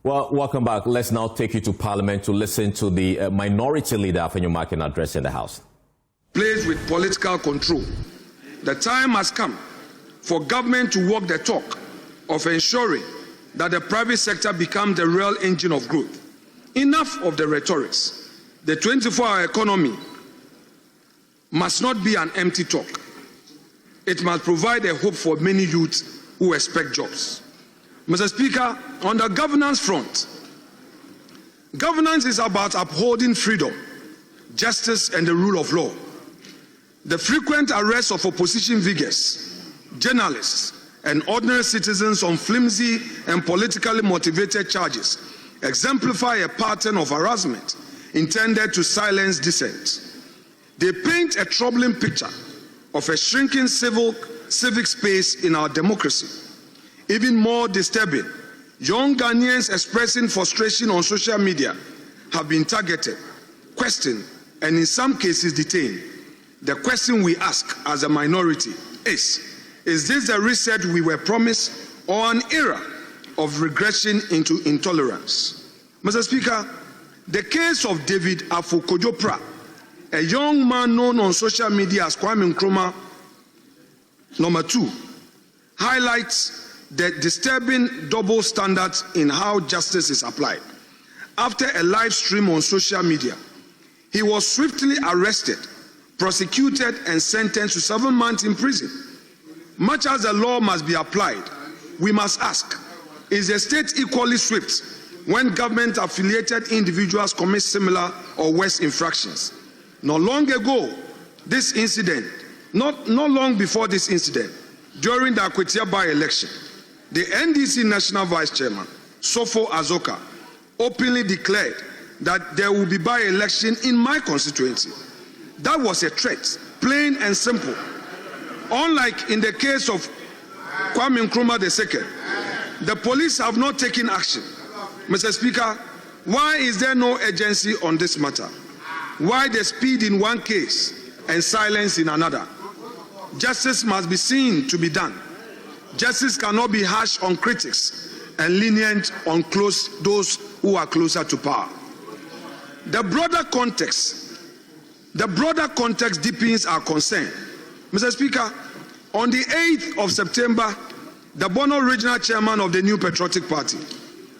Well, welcome back. Let's now take you to Parliament to listen to the Minority Leader, Afenyo-Markin, address in the House. Plays with political control. The time has come for government to walk the talk of ensuring that the private sector becomes the real engine of growth. Enough of the rhetorics. The 24-hour economy must not be an empty talk. It must provide a hope for many youths who expect jobs. Mr. Speaker, on the governance front, governance is about upholding freedom, justice, and the rule of law. The frequent arrests of opposition figures, journalists, and ordinary citizens on flimsy and politically motivated charges exemplify a pattern of harassment intended to silence dissent. They paint a troubling picture of a shrinking civic space in our democracy. Even more disturbing, young Ghanaians expressing frustration on social media have been targeted, questioned, and in some cases detained. The question we ask as a minority is this the reset we were promised, or an era of regression into intolerance? Mr. Speaker, the case of David Afo-Kojo-Pra, a young man known on social media as Kwame Nkrumah #2, highlights the disturbing double standards in how justice is applied. After a live stream on social media, he was swiftly arrested, prosecuted, and sentenced to 7 months in prison. Much as the law must be applied, we must ask, is the state equally swift when government-affiliated individuals commit similar or worse infractions? Not long before this incident, during the Akwetia by-election, the NDC National Vice Chairman, Sofo Azoka, openly declared that there will be by-election in my constituency. That was a threat, plain and simple. Unlike in the case of Kwame Nkrumah II, the police have not taken action. Mr. Speaker, why is there no urgency on this matter? Why the speed in one case and silence in another? Justice must be seen to be done. Justice cannot be harsh on critics and lenient on those who are closer to power. The broader context deepens our concern. Mr. Speaker, on the 8th of September, the Bono Regional Chairman of the New Patriotic Party,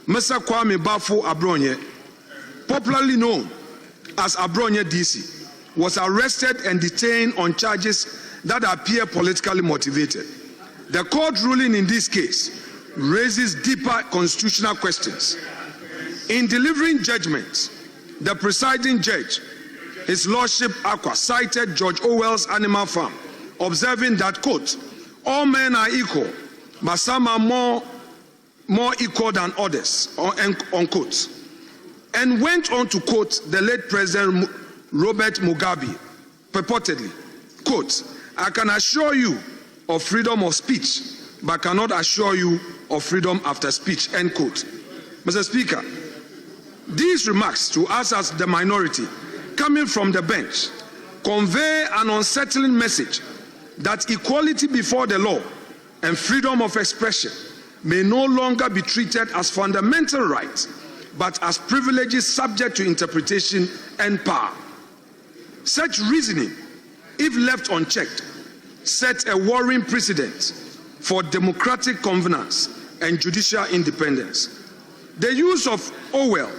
Mr. Kwame Bafo Abronye, popularly known as Abronye DC, was arrested and detained on charges that appear politically motivated. The court ruling in this case raises deeper constitutional questions. In delivering judgment, the presiding judge, His Lordship Akwa, cited George Orwell's Animal Farm, observing that, quote, all men are equal, but some are more equal than others, unquote, and went on to quote the late President Robert Mugabe, purportedly, quote, I can assure you of freedom of speech, but cannot assure you of freedom after speech, end quote. Mr. Speaker, these remarks to us as the minority, coming from the bench, convey an unsettling message that equality before the law and freedom of expression may no longer be treated as fundamental rights, but as privileges subject to interpretation and power. Such reasoning, if left unchecked, sets a worrying precedent for democratic governance and judicial independence. The use of Orwell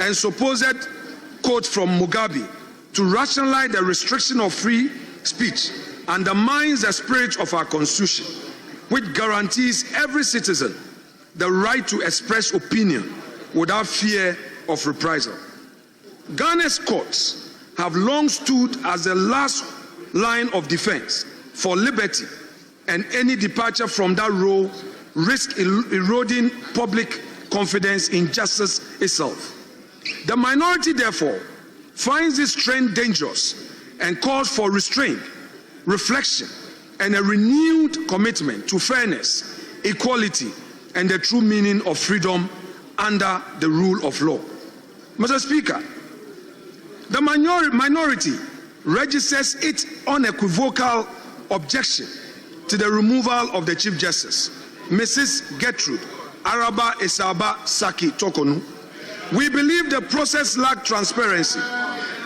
and supposed quote from Mugabe to rationalize the restriction of free speech undermines the spirit of our Constitution, which guarantees every citizen the right to express opinion without fear of reprisal. Ghana's courts have long stood as the last line of defense for liberty, and any departure from that role risks eroding public confidence in justice itself. The minority, therefore, finds this trend dangerous and calls for restraint, reflection, and a renewed commitment to fairness, equality, and the true meaning of freedom under the rule of law. Mr. Speaker, the minority registers its unequivocal objection to the removal of the Chief Justice, Mrs. Gertrude Araba Esaba Saki Torkornoo. We believe the process lacked transparency,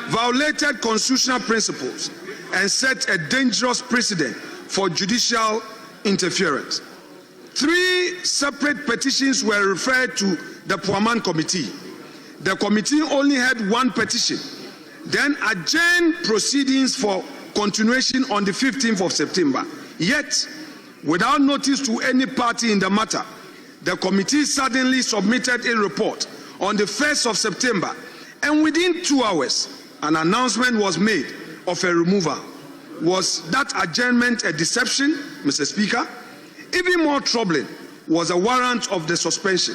violated constitutional principles, and set a dangerous precedent for judicial interference. 3 separate petitions were referred to the Puaman Committee. The committee only had 1 petition, then adjourned proceedings for continuation on the 15th of September. Yet, without notice to any party in the matter, the committee suddenly submitted a report on the 1st of September, and within 2 hours, an announcement was made of a removal. Was that adjournment a deception, Mr. Speaker? Even more troubling was a warrant of the suspension.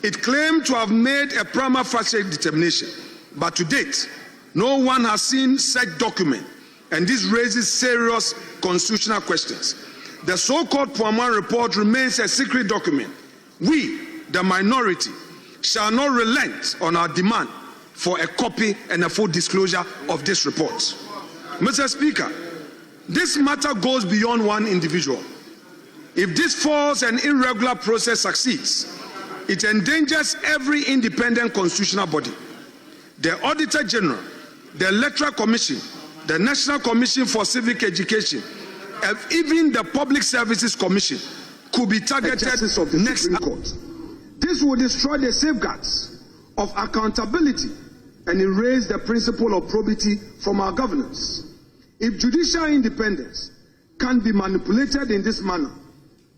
It claimed to have made a prima facie determination, but to date, no one has seen such document, and this raises serious constitutional questions. The so-called Puaman report remains a secret document. We, the minority, shall not relent on our demand for a copy and a full disclosure of this report. Mr. Speaker, this matter goes beyond one individual. If this false and irregular process succeeds, it endangers every independent constitutional body. The Auditor General, the Electoral Commission, the National Commission for Civic Education, and even the Public Services Commission could be targeted of the next court. This will destroy the safeguards of accountability and erase the principle of probity from our governance. If judicial independence can be manipulated in this manner,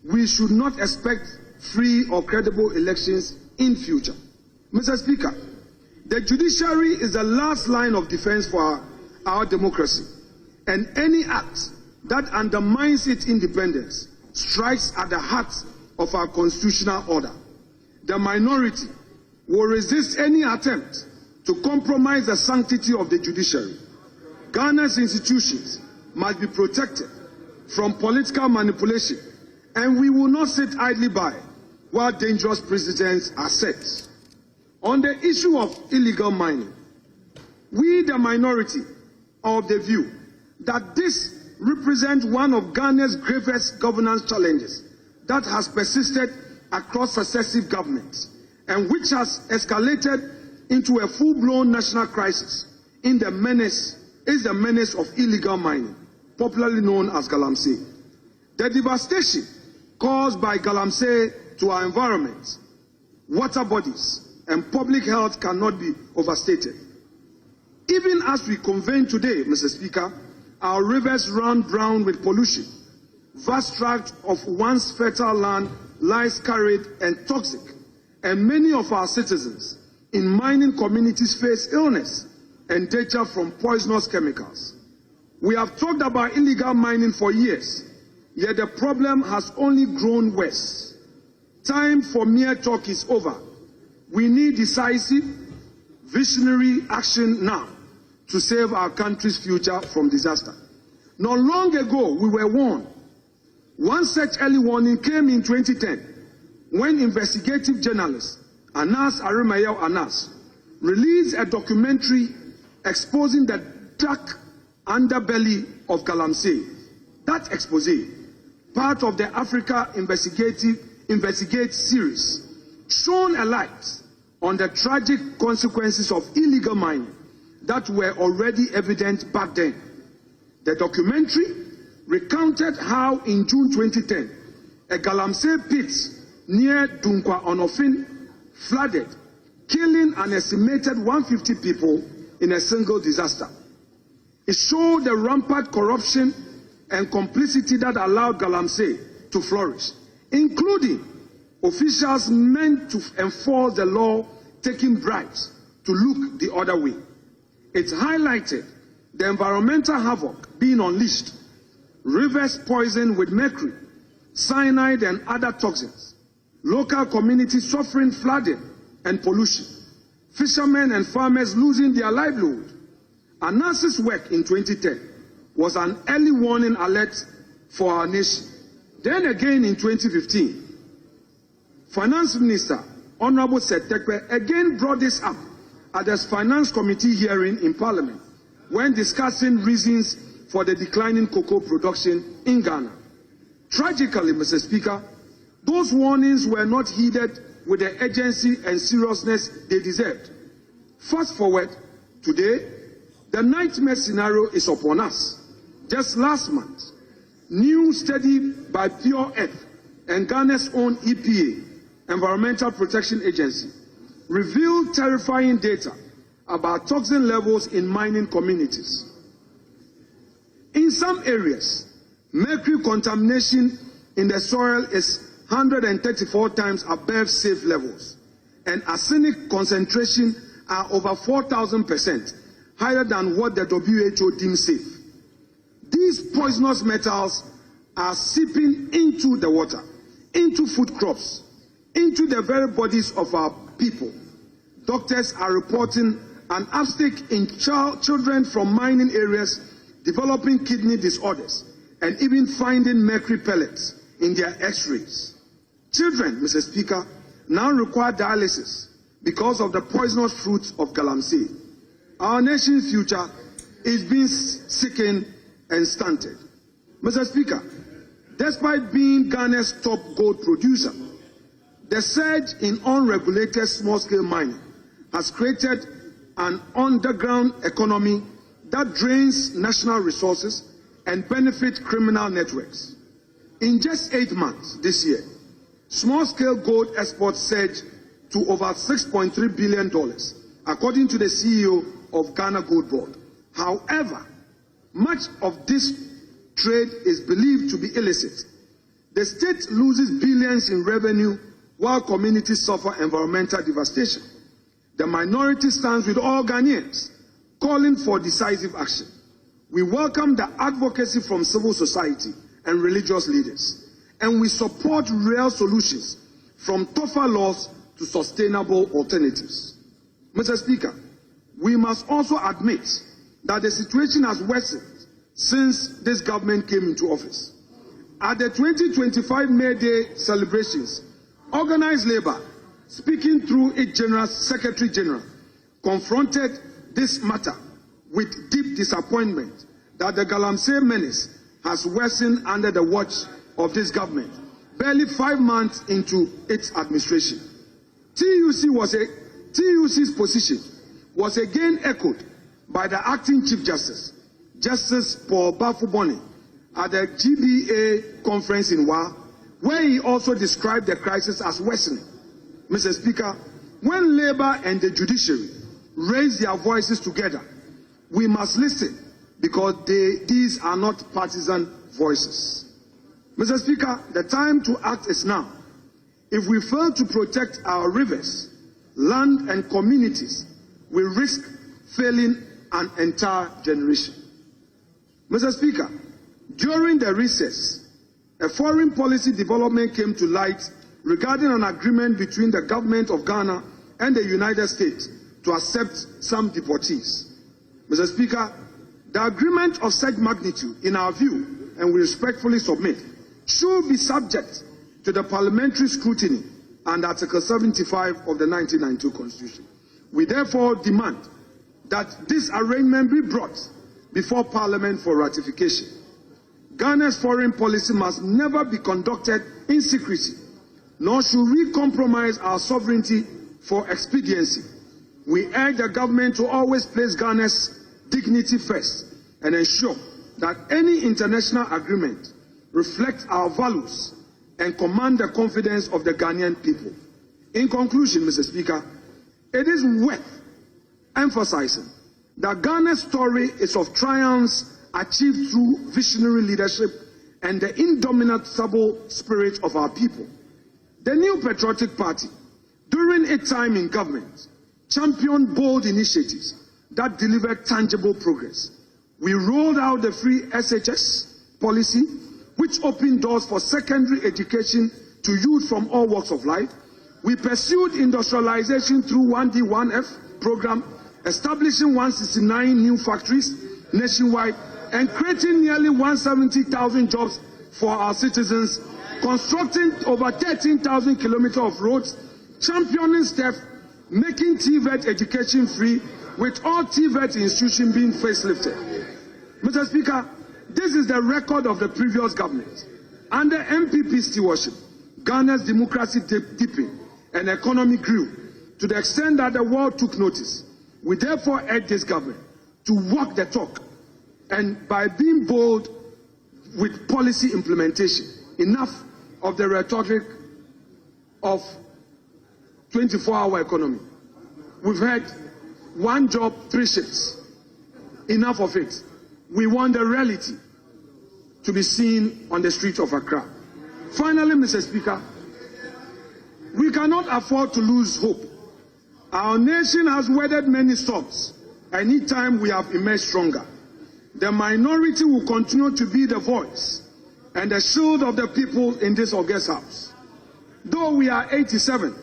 we should not expect free or credible elections in future. Mr. Speaker, the judiciary is the last line of defense for our democracy, and any act that undermines its independence strikes at the heart of our constitutional order. The minority will resist any attempt to compromise the sanctity of the judiciary. Ghana's institutions must be protected from political manipulation, and we will not sit idly by while dangerous precedents are set. On the issue of illegal mining, we, the minority, are of the view that this represents one of Ghana's gravest governance challenges that has persisted across successive governments and which has escalated into a full-blown national crisis is the menace of illegal mining, popularly known as Galamsey. The devastation caused by Galamsey to our environment, water bodies, and public health cannot be overstated. Even as we convene today, Mr. Speaker, our rivers run brown with pollution. Vast tracts of once fertile land lies carried and toxic, and many of our citizens in mining communities face illness and danger from poisonous chemicals. We have talked about illegal mining for years, yet the problem has only grown worse. Time for mere talk is over. We need decisive, visionary action now to save our country's future from disaster. Not long ago, we were warned. One such early warning came in 2010 when investigative journalist Anas Arimayew Anas released a documentary exposing the dark underbelly of Galamsey. That expose, part of the Africa Investigate series, shone a light on the tragic consequences of illegal mining that were already evident back then. The documentary recounted how in June 2010, a Galamsey pit near Dunkwa Onofin flooded, killing an estimated 150 people in a single disaster. It showed the rampant corruption and complicity that allowed Galamsey to flourish, including officials meant to enforce the law taking bribes to look the other way. It highlighted the environmental havoc being unleashed, rivers poisoned with mercury, cyanide and other toxins, local communities suffering flooding and pollution, fishermen and farmers losing their livelihood. Anas's work in 2010 was an early warning alert for our nation. Then again in 2015, Finance Minister Honorable Setekwe again brought this up at the Finance Committee hearing in Parliament when discussing reasons for the declining cocoa production in Ghana. Tragically, Mr. Speaker, Those warnings were not heeded with the urgency and seriousness they deserved. Fast forward, today, the nightmare scenario is upon us. Just last month, new study by Pure Earth and Ghana's own EPA, Environmental Protection Agency, revealed terrifying data about toxin levels in mining communities. In some areas, mercury contamination in the soil is 134 times above safe levels, and arsenic concentration are over 4,000% higher than what the WHO deems safe. These poisonous metals are seeping into the water, into food crops, into the very bodies of our people. Doctors are reporting an uptick in children from mining areas developing kidney disorders and even finding mercury pellets in their x-rays. Children, Mr. Speaker, now require dialysis because of the poisonous fruits of Galamsey. Our nation's future is being sickened and stunted. Mr. Speaker, despite being Ghana's top gold producer, the surge in unregulated small-scale mining has created an underground economy that drains national resources and benefits criminal networks. In just 8 months this year, small-scale gold exports surged to over $6.3 billion, according to the CEO of Ghana Gold Board. However, much of this trade is believed to be illicit. The state loses billions in revenue while communities suffer environmental devastation. The minority stands with all Ghanaians, calling for decisive action. We welcome the advocacy from civil society and religious leaders, and we support real solutions from tougher laws to sustainable alternatives. Mr. Speaker, we must also admit that the situation has worsened since this government came into office. At the 2025 May Day celebrations, organized labor, speaking through its General Secretary General, confronted this matter with deep disappointment that the Galamsey menace has worsened under the watch of this government, barely 5 months into its administration. TUC's position was again echoed by the acting Chief Justice, Justice Paul Bafuboni, at the GBA conference in Wa, where he also described the crisis as worsening. Mr. Speaker, when Labour and the judiciary raise their voices together, we must listen because these are not partisan voices. Mr. Speaker, the time to act is now. If we fail to protect our rivers, land and communities, we risk failing an entire generation. Mr. Speaker, during the recess, a foreign policy development came to light regarding an agreement between the government of Ghana and the United States to accept some deportees. Mr. Speaker, the agreement of such magnitude, in our view, and we respectfully submit, should be subject to the parliamentary scrutiny under Article 75 of the 1992 Constitution. We therefore demand that this arrangement be brought before Parliament for ratification. Ghana's foreign policy must never be conducted in secrecy, nor should we compromise our sovereignty for expediency. We urge the government to always place Ghana's dignity first and ensure that any international agreement reflects our values and command the confidence of the Ghanaian people. In conclusion, Mr. Speaker, it is worth emphasizing that Ghana's story is of triumphs achieved through visionary leadership and the indomitable spirit of our people. The New Patriotic Party, during its time in government, championed bold initiatives that delivered tangible progress. We rolled out the free SHS policy, which opened doors for secondary education to youth from all walks of life. We pursued industrialization through 1D1F program, establishing 169 new factories nationwide and creating nearly 170,000 jobs for our citizens, constructing over 13,000 kilometers of roads, championing STEP, making TVET education free, with all TVET institutions being facelifted. Mr. Speaker, this is the record of the previous government. Under MPP stewardship, Ghana's democracy deepened and economy grew to the extent that the world took notice. We therefore urge this government to walk the talk, and by being bold with policy implementation, enough of the rhetoric of 24-hour economy. We've heard one job, 3 shifts. Enough of it. We want the reality to be seen on the streets of Accra. Finally, Mr. Speaker, we cannot afford to lose hope. Our nation has weathered many storms. Anytime we have emerged stronger. The minority will continue to be the voice and the shield of the people in this august house. Though we are 87,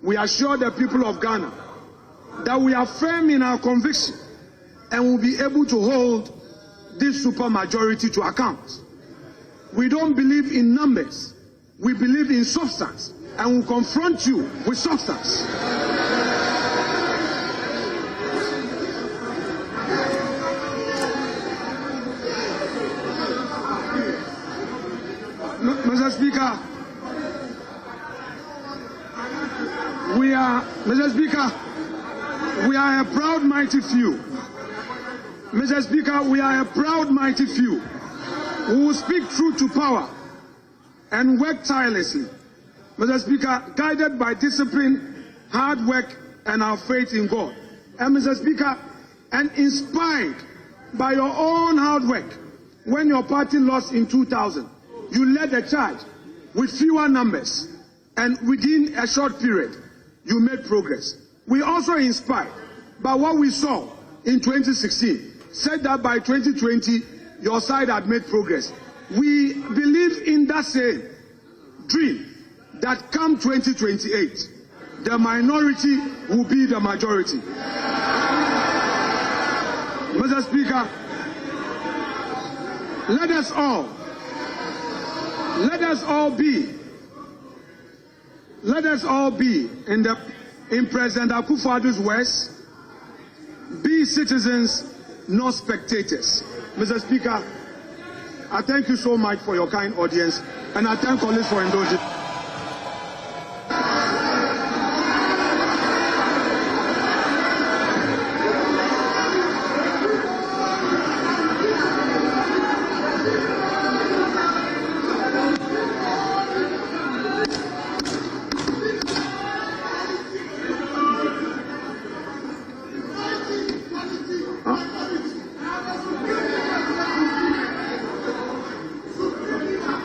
we assure the people of Ghana that we are firm in our conviction and will be able to hold this supermajority to account. We don't believe in numbers. We believe in substance and will confront you with substance. Mr. Speaker, we are a proud, mighty few. Mr. Speaker, we are a proud, mighty few who will speak truth to power and work tirelessly. Mr. Speaker, guided by discipline, hard work, and our faith in God. And Mr. Speaker, and inspired by your own hard work, when your party lost in 2000, you led the charge with fewer numbers, and within a short period, you made progress. We also inspired by what we saw in 2016, said that by 2020, your side had made progress. We believe in that same dream that come 2028, the minority will be the majority. Mr. Speaker, let us all be in President Akufo-Addo's words, be citizens, not spectators. Mr. Speaker, I thank you so much for your kind audience, and I thank colleagues for indulging.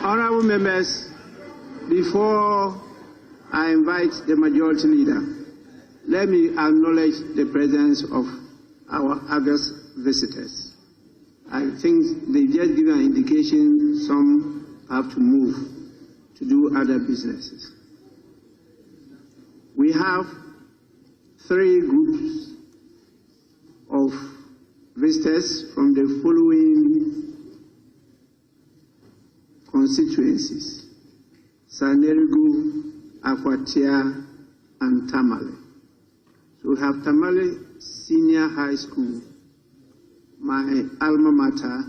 Honourable members, before I invite the majority leader, let me acknowledge the presence of our August visitors. I think they just given an indication some have to move to do other businesses. We have 3 groups of visitors from the following constituencies: Sanerigu, Akwatia, and Tamale. So we have Tamale Senior High School, my alma mater,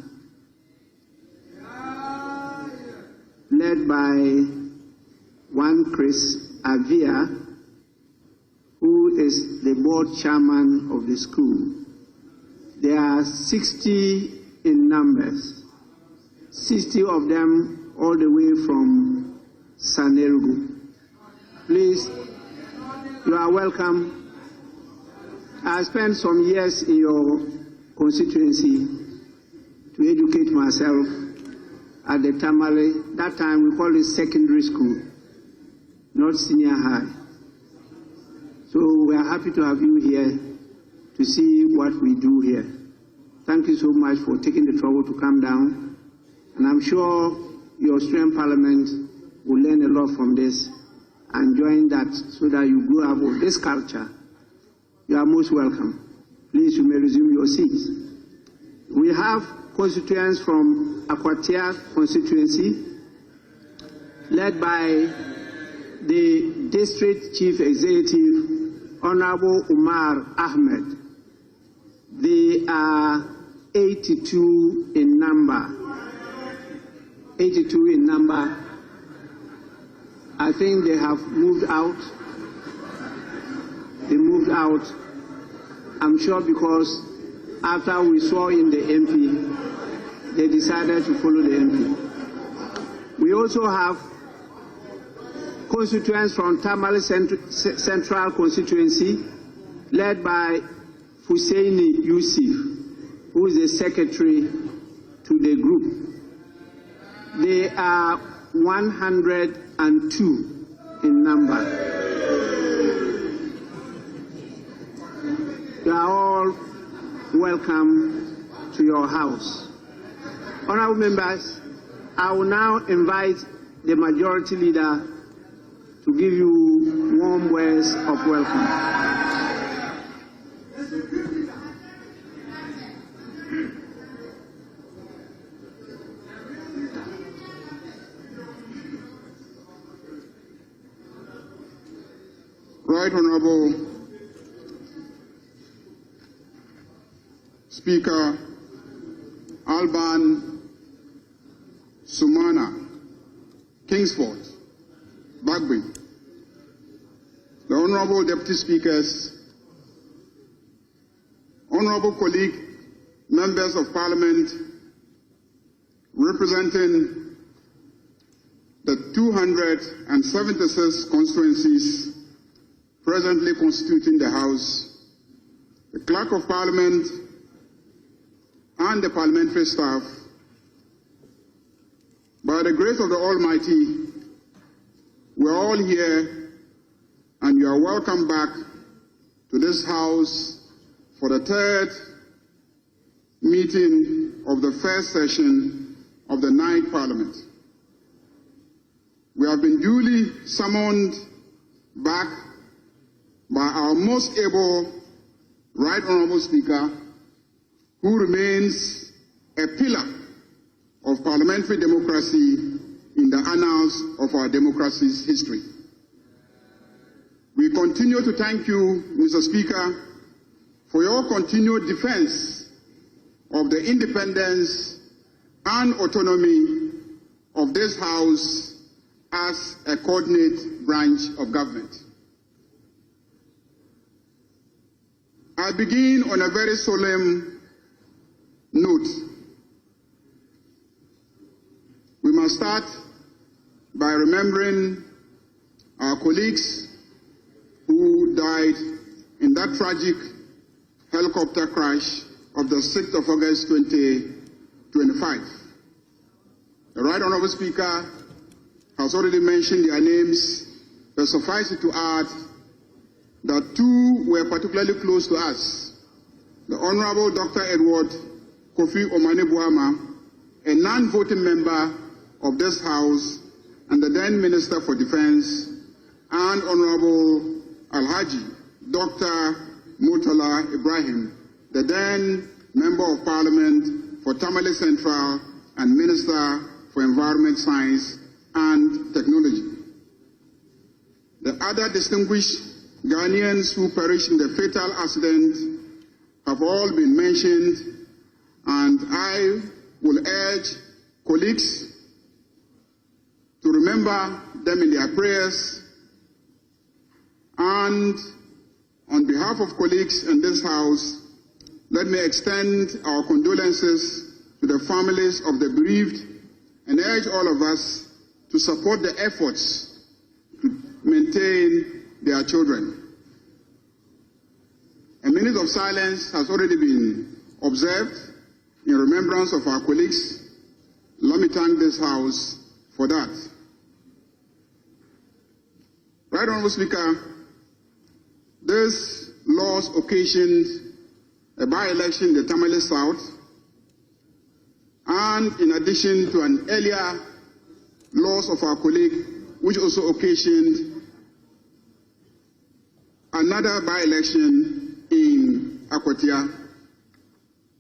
led by one Chris Avia, who is the board chairman of the school. There are 60 in numbers. 60 of them all the way from Sanerigu. Please, you are welcome. I spent some years in your constituency to educate myself at the Tamale. That time we called it secondary school, not senior high. So we are happy to have you here to see what we do here. Thank you so much for taking the trouble to come down. And I'm sure your Australian Parliament will learn a lot from this and join that so that you grow up with this culture. You are most welcome. Please, you may resume your seats. We have constituents from Akwatia constituency, led by the District Chief Executive, Honorable Umar Ahmed. They are 82 in number. 82 in number. I think they have moved out. They moved out, I'm sure, because after we saw in the MP, they decided to follow the MP. We also have constituents from Tamale Central constituency, led by Husseini Yusuf, who is the secretary to the group. They are 102 in number. You are all welcome to your house. Honorable members, I will now invite the majority leader to give you warm words of welcome. Right Honorable Speaker Alban Sumana, Kingsford, Bagby, the Honorable Deputy Speakers, Honorable colleague, Members of Parliament, representing the 276 constituencies presently constituting the House, the Clerk of Parliament, and the parliamentary staff. By the grace of the Almighty, we're all here, and you are welcome back to this House for the third meeting of the first session of the 9th Parliament. We have been duly summoned back by our most able Right Honorable Speaker, who remains a pillar of parliamentary democracy in the annals of our democracy's history. We continue to thank you, Mr. Speaker, for your continued defense of the independence and autonomy of this House as a coordinate branch of government. I begin on a very solemn note. We must start by remembering our colleagues who died in that tragic helicopter crash of the 6th of August 2025. The Right Honourable Speaker has already mentioned their names, but suffice it to add that two were particularly close to us. The Honourable Dr. Edward Kofi Omane-Boama, a non-voting member of this House and the then Minister for Defence, and Honourable Alhaji Dr. Murtala Ibrahim, the then Member of Parliament for Tamale Central and Minister for Environment, Science and Technology. The other distinguished Ghanaians who perished in the fatal accident have all been mentioned, and I will urge colleagues to remember them in their prayers. And on behalf of colleagues in this House, let me extend our condolences to the families of the bereaved and urge all of us to support the efforts to maintain their children. A minute of silence has already been observed in remembrance of our colleagues. Let me thank this House for that. Right Honourable Speaker, this loss occasioned a by-election in the Tamale South, and in addition to an earlier loss of our colleague, which also occasioned another by-election in Akwatia.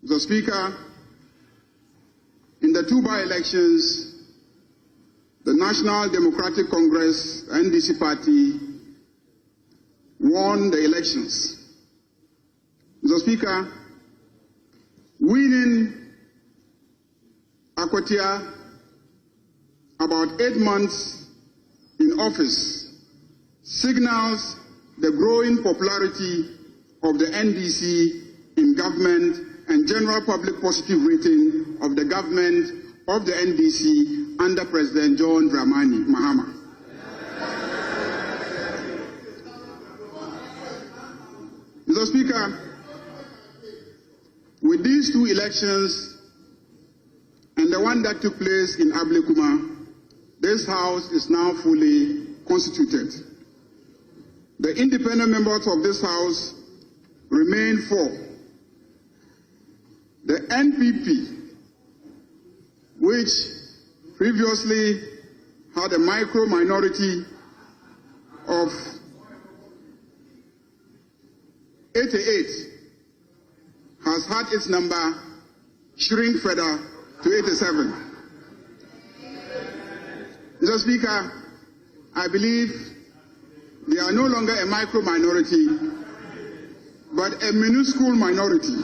Mr. Speaker, in the two by-elections, the National Democratic Congress, NDC party, won the elections. Mr. Speaker, winning Akwatia about 8 months in in office signals the growing popularity of the NDC in government and general public positive rating of the government of the NDC under President John Dramani Mahama. Mr. Speaker, with these two elections and the one that took place in Ablekuma, this House is now fully constituted. The independent members of this House remain 4. The NPP, which previously had a micro minority of 88, has had its number shrink further to 87. Mr. Speaker, I believe they are no longer a micro minority, but a minuscule minority.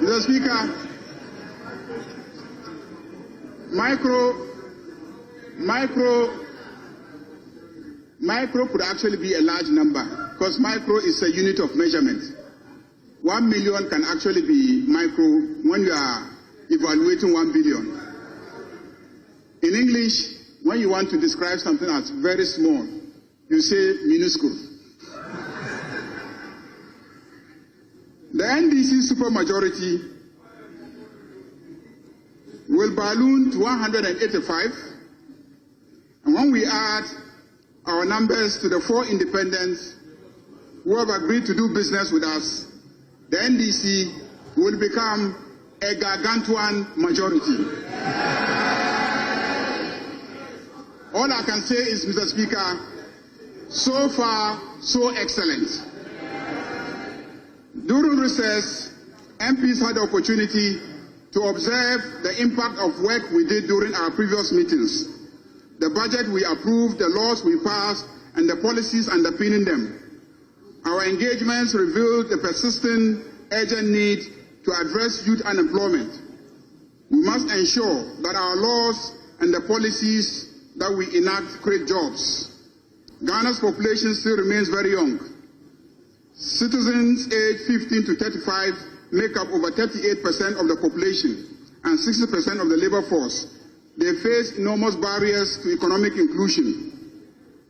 Mr. Speaker, micro could actually be a large number, because micro is a unit of measurement. 1 million can actually be micro when you are evaluating 1 billion. In English, when you want to describe something as very small, you say minuscule. The NDC supermajority will balloon to 185, and when we add our numbers to the 4 independents who have agreed to do business with us, the NDC will become a gargantuan majority. All I can say is, Mr. Speaker, so far, so excellent. During recess, MPs had the opportunity to observe the impact of work we did during our previous meetings, the budget we approved, the laws we passed, and the policies underpinning them. Our engagements revealed the persistent, urgent need to address youth unemployment. We must ensure that our laws and the policies that we enact create jobs. Ghana's population still remains very young. Citizens aged 15 to 35 make up over 38% of the population and 60% of the labor force. They face enormous barriers to economic inclusion.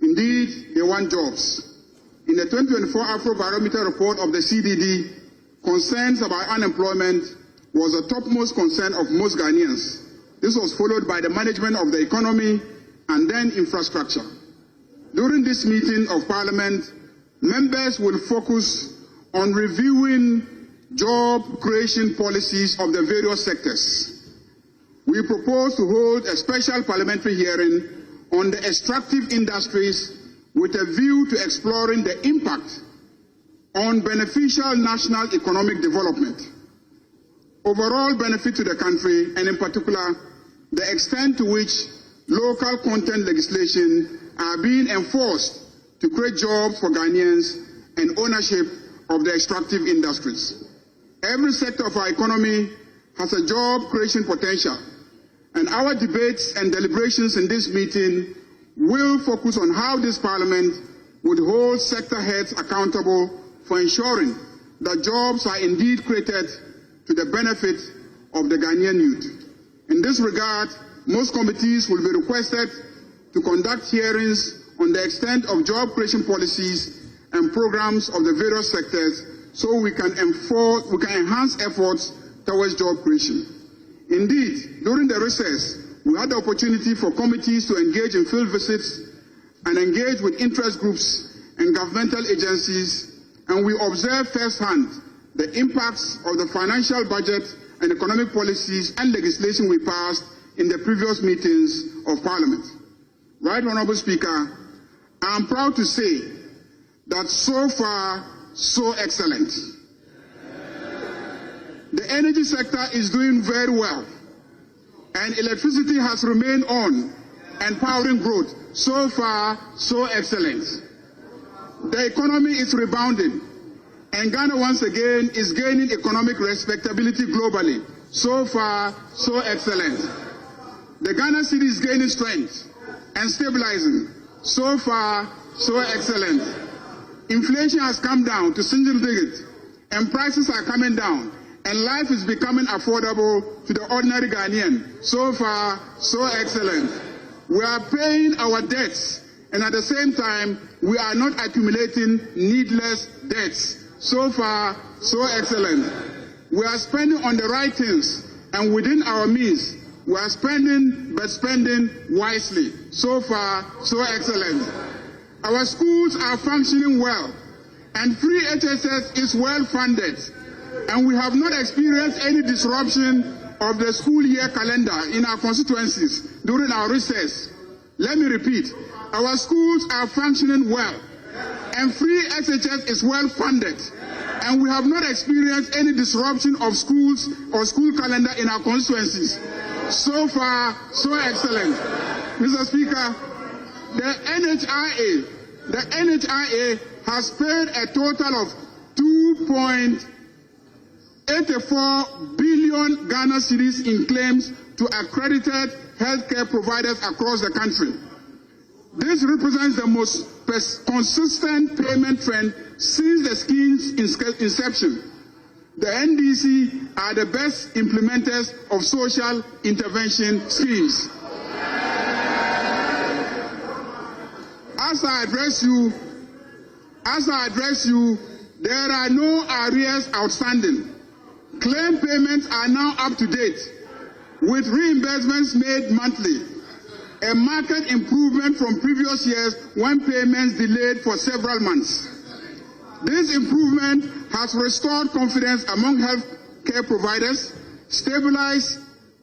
Indeed, they want jobs. In the 2024 Afrobarometer report of the CDD, concerns about unemployment was the topmost concern of most Ghanaians. This was followed by the management of the economy and then infrastructure. During this meeting of Parliament, members will focus on reviewing job creation policies of the various sectors. We propose to hold a special parliamentary hearing on the extractive industries with a view to exploring the impact on beneficial national economic development, overall benefit to the country, and in particular, the extent to which local content legislation are being enforced to create jobs for Ghanaians and ownership of the extractive industries. Every sector of our economy has a job creation potential, and our debates and deliberations in this meeting will focus on how this Parliament would hold sector heads accountable for ensuring that jobs are indeed created to the benefit of the Ghanaian youth. In this regard, most committees will be requested to conduct hearings on the extent of job creation policies and programs of the various sectors so we can enhance efforts towards job creation. Indeed, during the recess, we had the opportunity for committees to engage in field visits and engage with interest groups and governmental agencies, and we observed firsthand the impacts of the financial budget and economic policies and legislation we passed in the previous meetings of Parliament. Right, Honourable Speaker, I am proud to say that so far, so excellent. The energy sector is doing very well, and electricity has remained on and powering growth. So far, so excellent. The economy is rebounding, and Ghana once again is gaining economic respectability globally. So far, so excellent. The Ghana city is gaining strength and stabilizing. So far, so excellent. Inflation has come down to single digit, and prices are coming down, and life is becoming affordable to the ordinary Ghanaian. So far, so excellent. We are paying our debts, and at the same time, we are not accumulating needless debts. So far, so excellent. We are spending on the right things, and within our means. We are spending, but spending wisely. So far, so excellent. Our schools are functioning well, and free HSS is well funded, and we have not experienced any disruption of the school year calendar in our constituencies during our recess. Let me repeat, our schools are functioning well, and free HSS is well funded, and we have not experienced any disruption of schools or school calendar in our constituencies. So far, so excellent. Mr. Speaker, the NHIA has paid a total of 2.84 billion Ghana cedis in claims to accredited healthcare providers across the country. This represents the most consistent payment trend since the scheme's inception. The NDC are the best implementers of social intervention schemes. As I address you, there are no arrears outstanding. Claim payments are now up to date, with reimbursements made monthly, a marked improvement from previous years when payments delayed for several months. This improvement has restored confidence among healthcare providers, stabilized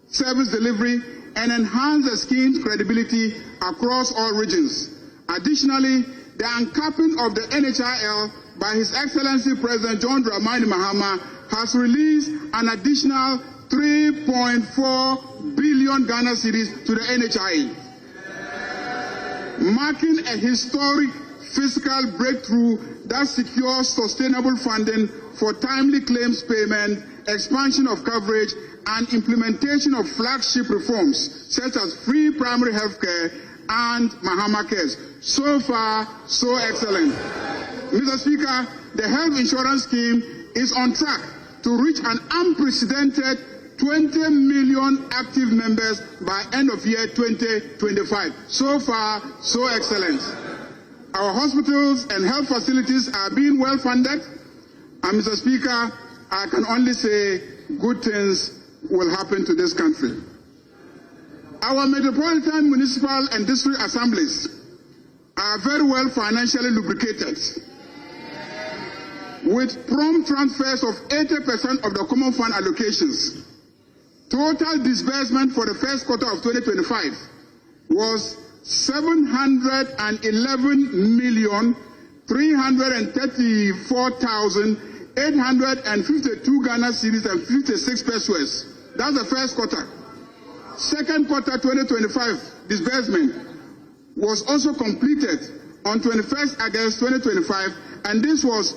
service delivery, and enhanced the scheme's credibility across all regions. Additionally, the uncapping of the NHIL by His Excellency President John Dramani Mahama has released an additional 3.4 billion Ghana cedis to the NHIA, marking a historic fiscal breakthrough that secures sustainable funding for timely claims payment, expansion of coverage, and implementation of flagship reforms such as free primary health care and Mahama Cares. So far, so excellent. Mr. Speaker, the health insurance scheme is on track to reach an unprecedented 20 million active members by end of year 2025. So far, so excellent. Our hospitals and health facilities are being well funded, and Mr. Speaker, I can only say good things will happen to this country. Our metropolitan, municipal, and district assemblies are very well financially lubricated, with prompt transfers of 80% of the common fund allocations. Total disbursement for the first quarter of 2025 was 711,334,852 Ghana cedis and 56 pesos. That's the first quarter. Second quarter 2025 disbursement was also completed on 21st August 2025, and this was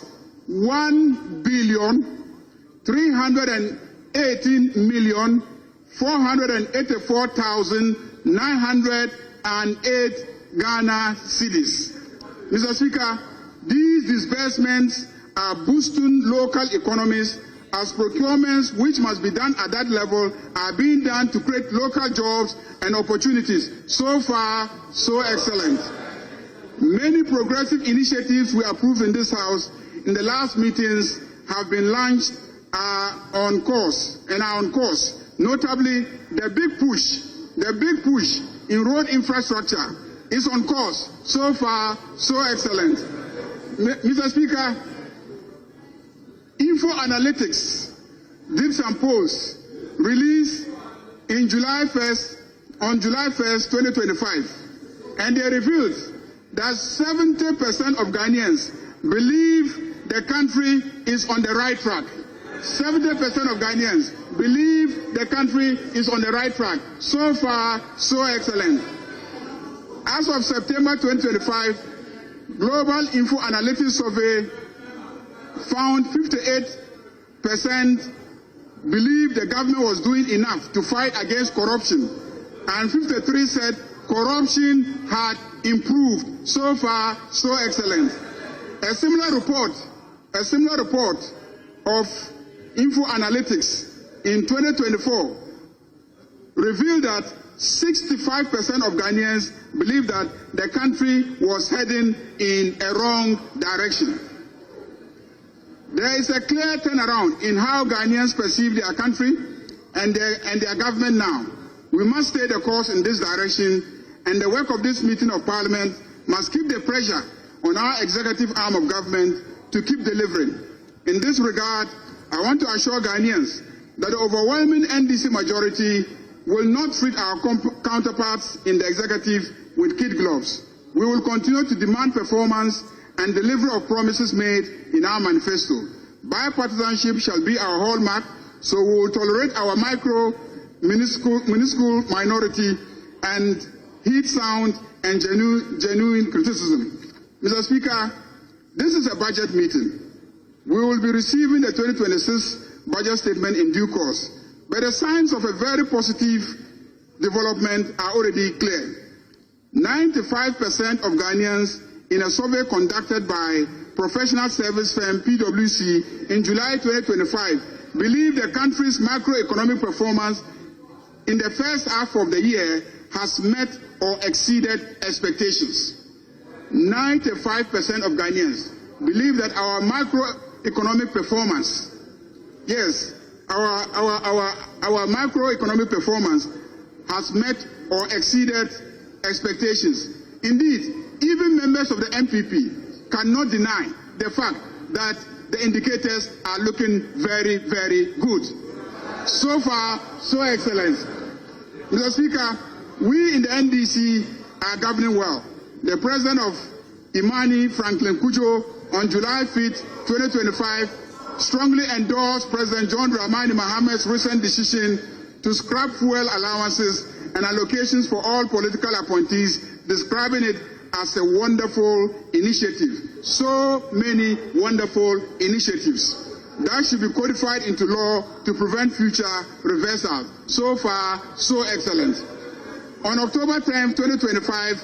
1,318,484,908 Ghana cedis. Mr. Speaker, these disbursements are boosting local economies as procurements which must be done at that level are being done to create local jobs and opportunities. So far, so excellent. Many progressive initiatives we approved in this House in the last meetings have been launched on course. Notably, the big push in road infrastructure is on course. So far, so excellent. Mr. Speaker, Info Analytics did some polls released on July 1st, 2025, and they revealed that 70% of Ghanaians believe the country is on the right track. 70% of Ghanaians believe the country is on the right track. So far, so excellent. As of September 2025, Global Info Analytics Survey found 58% believe the government was doing enough to fight against corruption. and 53 said corruption had improved. So far, so excellent. A similar report of Info Analytics in 2024 revealed that 65% of Ghanaians believe that the country was heading in a wrong direction. There is a clear turnaround in how Ghanaians perceive their country and their government now. We must stay the course in this direction, and the work of this meeting of Parliament must keep the pressure on our executive arm of government to keep delivering. In this regard, I want to assure Ghanaians that the overwhelming NDC majority will not treat our counterparts in the executive with kid gloves. We will continue to demand performance and delivery of promises made in our manifesto. Bipartisanship shall be our hallmark, so we will tolerate our minuscule minority and heed sound and genuine criticism. Mr. Speaker, this is a budget meeting. We will be receiving the 2026 budget statement in due course, but the signs of a very positive development are already clear. 95% of Ghanaians in a survey conducted by professional service firm PwC in July 2025 believe the country's macroeconomic performance in the first half of the year has met or exceeded expectations. 95% of Ghanaians believe that our macroeconomic performance, yes, our macroeconomic performance has met or exceeded expectations. Indeed, even members of the MPP cannot deny the fact that the indicators are looking very, very good. So far, so excellent. Mr. Speaker, we in the NDC are governing well. The president of Imani, Franklin Kujo, on July 5th, 2025, strongly endorsed President John Dramani Mahamad's recent decision to scrap fuel allowances and allocations for all political appointees, describing it as a wonderful initiative. So many wonderful initiatives that should be codified into law to prevent future reversals. So far, so excellent. On October 10th, 2025,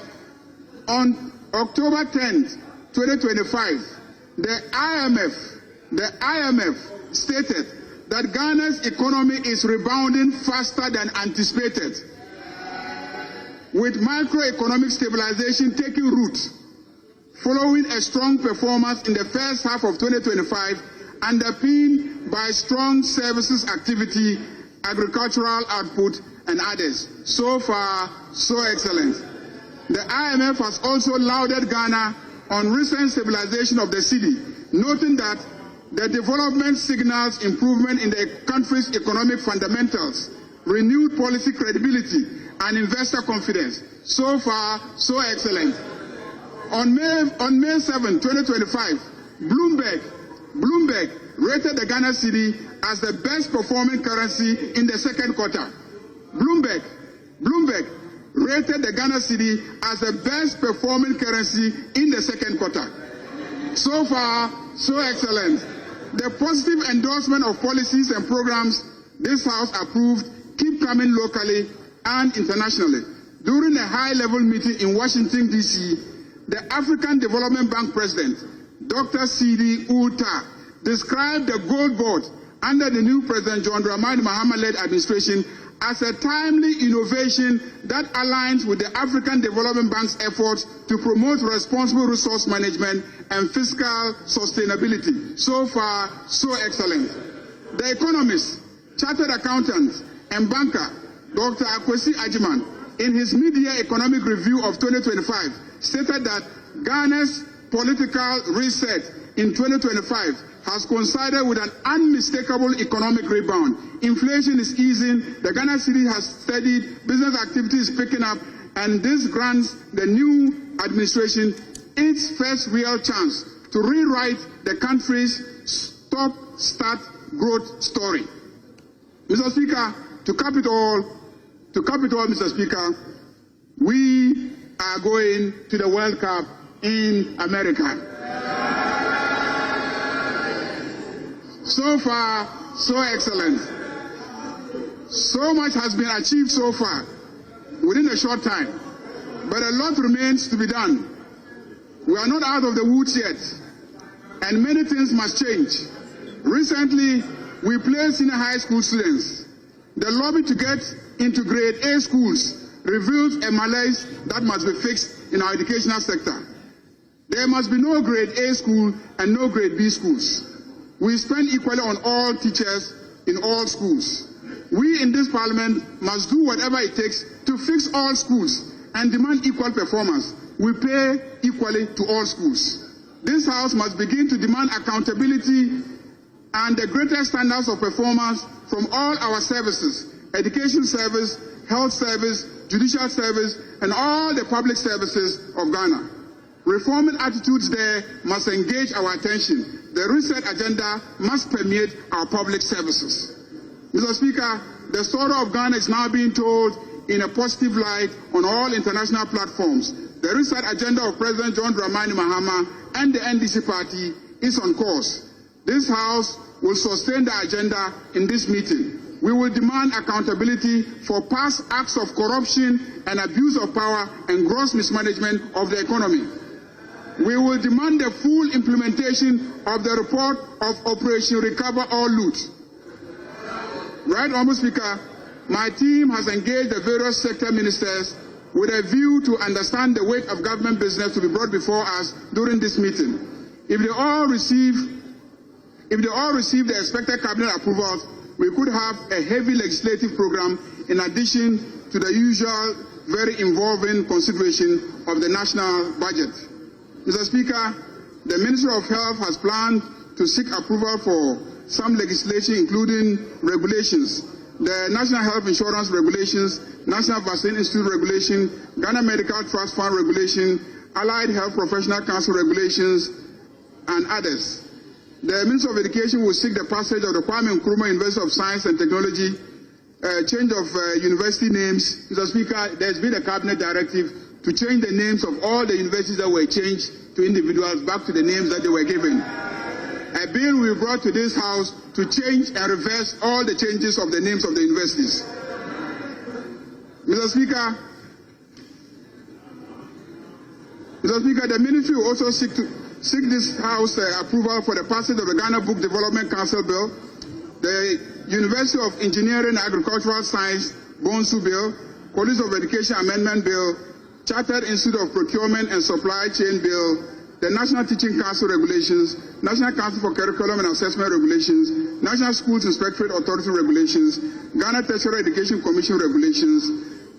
the IMF stated that Ghana's economy is rebounding faster than anticipated, with macroeconomic stabilization taking root, following a strong performance in the first half of 2025, underpinned by strong services activity, agricultural output, and others. So far, so excellent. The IMF has also lauded Ghana on recent stabilization of the city, noting that the development signals improvement in the country's economic fundamentals, renewed policy credibility, and investor confidence. So far, so excellent. On May 7, 2025, Bloomberg rated the Ghana cedi as the best performing currency in the second quarter. Bloomberg rated the Ghana cedi as the best performing currency in the second quarter. So far, so excellent. The positive endorsement of policies and programs this House approved keep coming locally and internationally. During a high-level meeting in Washington, D.C., the African Development Bank President, Dr. Sidi Ulta, described the Gold Board under the new President John Dramani Mahama-led administration as a timely innovation that aligns with the African Development Bank's efforts to promote responsible resource management and fiscal sustainability. So far, so excellent. The economist, chartered accountant, and banker, Dr. Akwesi Ajiman, in his mid-year economic review of 2025, stated that Ghana's political reset in 2025 has coincided with an unmistakable economic rebound. Inflation is easing, the Ghana cedi has steadied, business activity is picking up, and this grants the new administration its first real chance to rewrite the country's stop-start growth story. Mr. Speaker, to cap it all, Mr. Speaker, we are going to the World Cup in America. So far, so excellent. So much has been achieved so far. within a short time. But a lot remains to be done. We are not out of the woods yet, and many things must change. Recently, we placed senior high school students. The lobby to get into grade A schools reveals a malaise that must be fixed in our educational sector. There must be no grade A school and no grade B schools. We spend equally on all teachers in all schools. We in this parliament must do whatever it takes to fix all schools and demand equal performance. We pay equally to all schools. This House must begin to demand accountability and the greatest standards of performance from all our services: education service, health service, judicial service, and all the public services of Ghana. Reforming attitudes there must engage our attention. The reset agenda must permeate our public services. Mr. Speaker, the story of Ghana is now being told in a positive light on all international platforms. The reset agenda of President John Dramani Mahama and the NDC party is on course. This House will sustain the agenda in this meeting. We will demand accountability for past acts of corruption and abuse of power and gross mismanagement of the economy. We will demand the full implementation of the report of Operation Recover or Loot. Right, Honourable Speaker, my team has engaged the various sector ministers with a view to understand the weight of government business to be brought before us during this meeting. If they all receive the expected cabinet approvals, we could have a heavy legislative program in addition to the usual very involving consideration of the national budget. Mr. Speaker, the Ministry of Health has planned to seek approval for some legislation, including regulations: the National Health Insurance Regulations, National Vaccine Institute Regulation, Ghana Medical Trust Fund Regulation, Allied Health Professional Council Regulations, and others. The Minister of Education will seek the passage of the Kwame Nkrumah University of Science and Technology, change of university names. Mr. Speaker, there's been a cabinet directive to change the names of all the universities that were changed to individuals back to the names that they were given. A bill we brought to this House to change and reverse all the changes of the names of the universities. Mr. Speaker, the ministry will also seek this House approval for the passage of the Ghana Book Development Council Bill, the University of Engineering and Agricultural Science Bonsu Bill, College of Education Amendment Bill, Chartered Institute of Procurement and Supply Chain Bill, the National Teaching Council Regulations, National Council for Curriculum and Assessment Regulations, National Schools Inspectorate Authority Regulations, Ghana Tertiary Education Commission Regulations,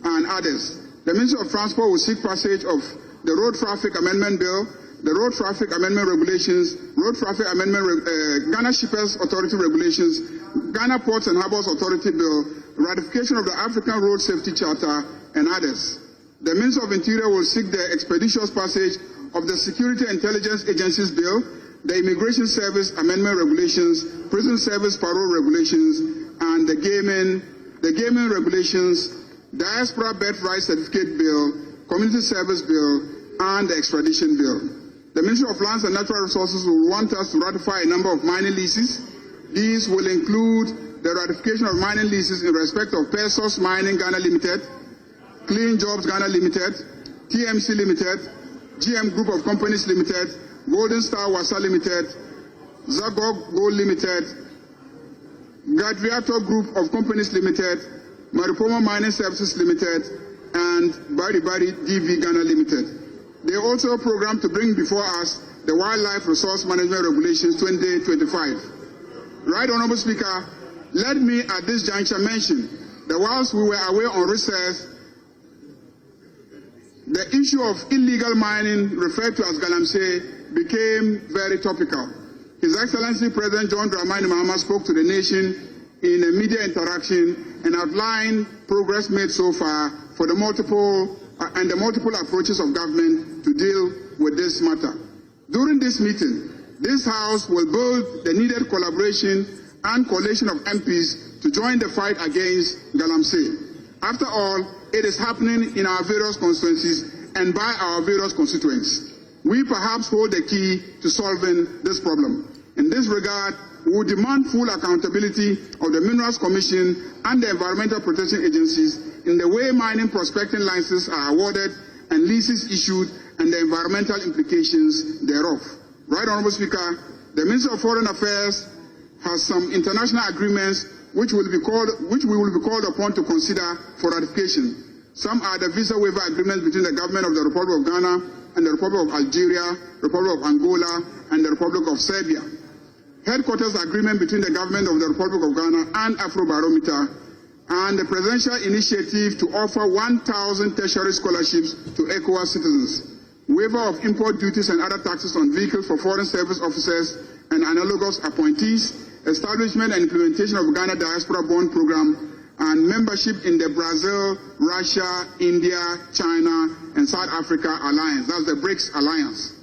and others. The Ministry of Transport will seek passage of the Road Traffic Amendment Bill, the Road Traffic Amendment Regulations, Road Traffic Amendment, Ghana Shippers Authority Regulations, Ghana Ports and Harbours Authority Bill, ratification of the African Road Safety Charter, and others. The Minister of Interior will seek the expeditious passage of the Security Intelligence Agencies Bill, the Immigration Service Amendment Regulations, Prison Service Parole Regulations, and the Gaming Regulations, Diaspora Birthright Certificate Bill, Community Service Bill, and the Extradition Bill. The Ministry of Lands and Natural Resources will want us to ratify a number of mining leases. These will include the ratification of mining leases in respect of Pesos Mining Ghana Limited, Clean Jobs Ghana Limited, TMC Limited, GM Group of Companies Limited, Golden Star Wasa Limited, Zagog Gold Limited, Gadriato Group of Companies Limited, Maripomo Mining Services Limited, and Bari Bari DV Ghana Limited. They also program to bring before us the Wildlife Resource Management Regulations 2025. Right, Honourable Speaker, let me at this juncture mention that whilst we were away on recess, the issue of illegal mining, referred to as Galamsey, became very topical. His Excellency President John Dramani Mahama spoke to the nation in a media interaction and outlined progress made so far for the multiple approaches of government to deal with this matter. During this meeting, this House will build the needed collaboration and coalition of MPs to join the fight against Galamsey. After all, it is happening in our various constituencies and by our various constituents. We perhaps hold the key to solving this problem. In this regard, we will demand full accountability of the Minerals Commission and the Environmental Protection Agencies in the way mining prospecting licenses are awarded and leases issued and the environmental implications thereof. Right, Honourable Speaker, the Minister of Foreign Affairs has some international agreements which we will be called upon to consider for ratification. Some are the visa waiver agreements between the government of the Republic of Ghana and the Republic of Algeria, Republic of Angola, and the Republic of Serbia. Headquarters agreement between the government of the Republic of Ghana and Afrobarometer, and the presidential initiative to offer 1,000 tertiary scholarships to ECOWAS citizens. Waiver of import duties and other taxes on vehicles for foreign service officers and analogous appointees, establishment and implementation of Ghana Diaspora Bond Program, and membership in the Brazil, Russia, India, China, and South Africa Alliance. That's the BRICS Alliance.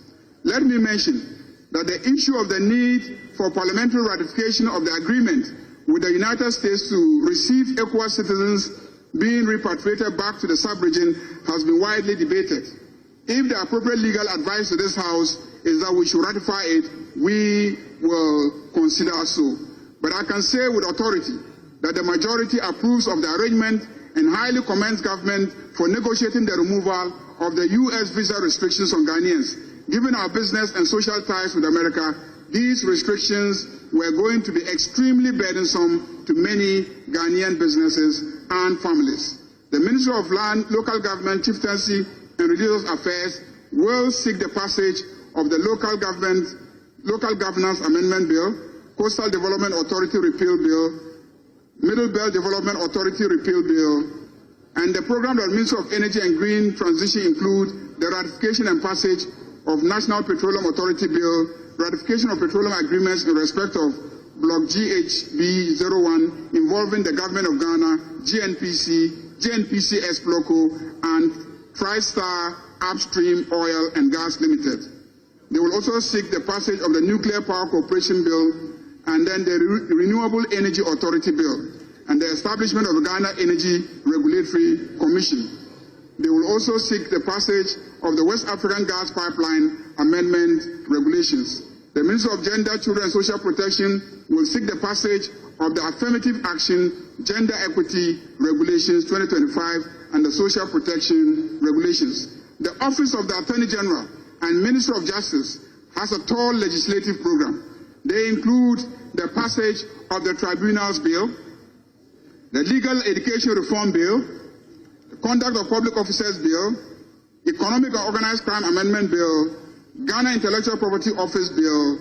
Let me mention that the issue of the need for parliamentary ratification of the agreement with the United States to receive ECOWAS citizens being repatriated back to the sub-region has been widely debated. If the appropriate legal advice to this House is that we should ratify it, we will consider so. But I can say with authority that the majority approves of the arrangement and highly commends government for negotiating the removal of the U.S. visa restrictions on Ghanaians. Given our business and social ties with America, these restrictions were going to be extremely burdensome to many Ghanaian businesses and families. The Ministry of Land, Local Government, Chieftaincy, and Religious Affairs will seek the passage of the Local Governance Amendment Bill, Coastal Development Authority Repeal Bill, Middle Belt Development Authority Repeal Bill, and the program that Ministry of Energy and Green Transition include the ratification and passage of National Petroleum Authority Bill, ratification of petroleum agreements in respect of Block GHB 01 involving the Government of Ghana, GNPC Exploco, and TriStar Upstream Oil and Gas Limited. They will also seek the passage of the Nuclear Power Corporation Bill and then the Renewable Energy Authority Bill and the establishment of the Ghana Energy Regulatory Commission. They will also seek the passage of the West African Gas Pipeline Amendment Regulations. The Minister of Gender, Children and Social Protection will seek the passage of the Affirmative Action Gender Equity Regulations 2025 and the Social Protection Regulations. The Office of the Attorney General and Minister of Justice has a tall legislative program. They include the passage of the Tribunals Bill, the Legal Education Reform Bill, the Conduct of Public Officers Bill, Economic and Organized Crime Amendment Bill, Ghana Intellectual Property Office Bill,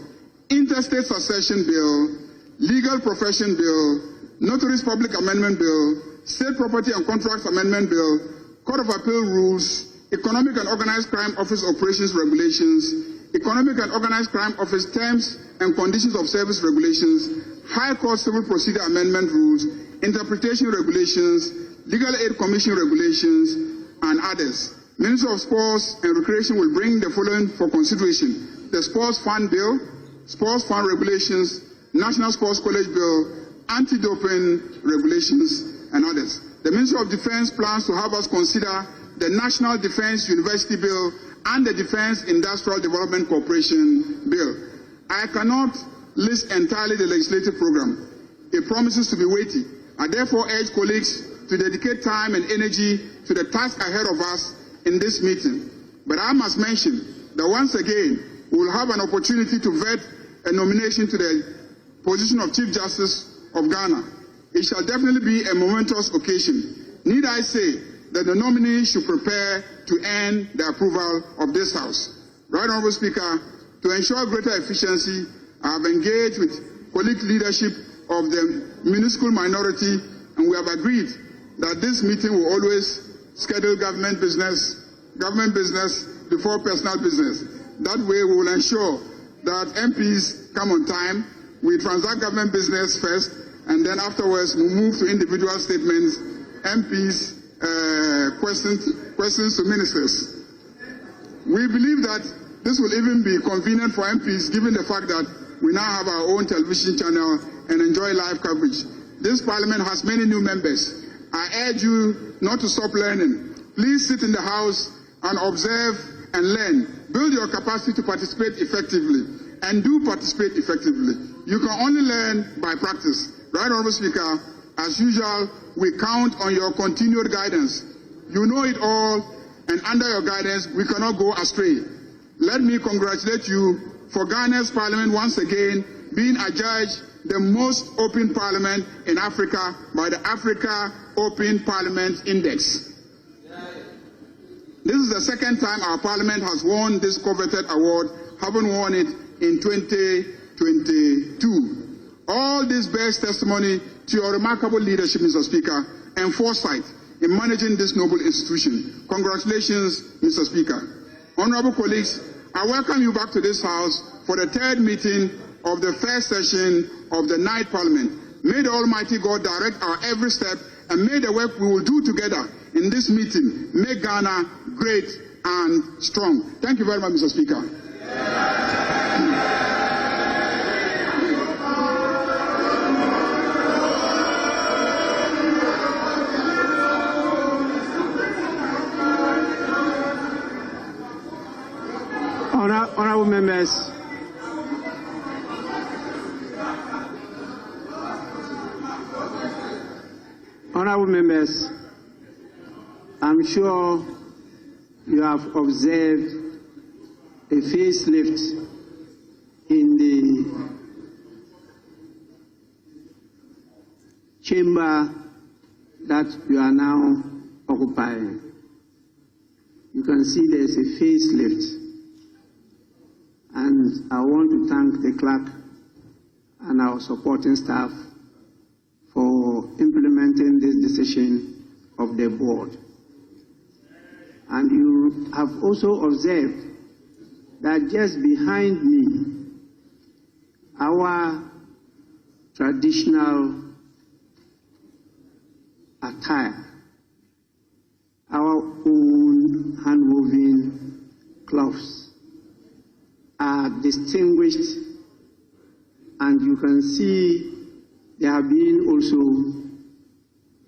Interstate Succession Bill, Legal Profession Bill, Notaries Public Amendment Bill, State Property and Contracts Amendment Bill, Court of Appeal Rules, Economic and Organized Crime Office Operations Regulations, Economic and Organized Crime Office Terms and Conditions of Service Regulations, High Court Civil Procedure Amendment Rules, Interpretation Regulations, Legal Aid Commission Regulations, and others. Minister of Sports and Recreation will bring the following for consideration: the Sports Fund Bill, Sports Fund Regulations, National Sports College Bill, Anti-Doping Regulations, and others. The Minister of Defense plans to have us consider the National Defense University Bill and the Defense Industrial Development Corporation Bill. I cannot list entirely the legislative program. It promises to be weighty. I therefore urge colleagues to dedicate time and energy to the task ahead of us in this meeting. But I must mention that once again, we will have an opportunity to vet a nomination to the position of Chief Justice of Ghana. It shall definitely be a momentous occasion. Need I say that the nominee should prepare to earn the approval of this House. Right, Honourable Speaker, to ensure greater efficiency, I have engaged with colleague leadership of the minuscule minority, and we have agreed that this meeting will always schedule government business before personal business. That way we will ensure that MPs come on time, we transact government business first, and then afterwards we move to individual statements, MPs, questions to ministers. We believe that this will even be convenient for MPs given the fact that we now have our own television channel and enjoy live coverage. This parliament has many new members. I urge you not to stop learning. Please sit in the House and observe and learn. Build your capacity to participate effectively, and do participate effectively. You can only learn by practice. Right, Honourable Speaker, As usual, we count on your continued guidance. You know it all, and under your guidance, we cannot go astray. Let me congratulate you for Ghana's parliament once again being adjudged the most open parliament in Africa by the Africa Open Parliament Index. This is the second time our parliament has won this coveted award, having won it in 2022. All this bears testimony to your remarkable leadership, Mr. Speaker, and foresight in managing this noble institution. Congratulations, Mr. Speaker. Honorable colleagues, I welcome you back to this House for the third meeting of the first session of the Ninth Parliament. May the Almighty God direct our every step, and may the work we will do together in this meeting make Ghana great and strong. Thank you very much, Mr. Speaker. Honorable members, I'm sure you have observed a facelift in the chamber that you are now occupying. You can see there's a facelift. And I want to thank the clerk and our supporting staff for implementing this decision of the board. And you have also observed that just behind me, our traditional attire, our own hand-woven cloths, are distinguished, and you can see there have been also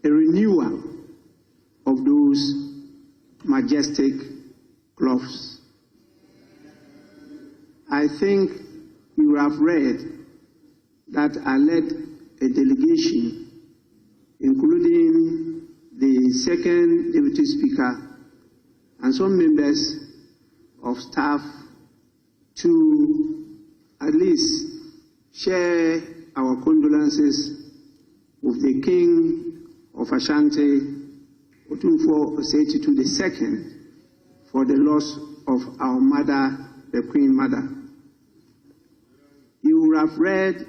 a renewal of those majestic cloths. I think you have read that I led a delegation, including the second Deputy Speaker and some members of staff, to at least share our condolences with the King of Ashanti, Otumfuo Osei-Tutu II, for the loss of our mother, the Queen Mother. You will have read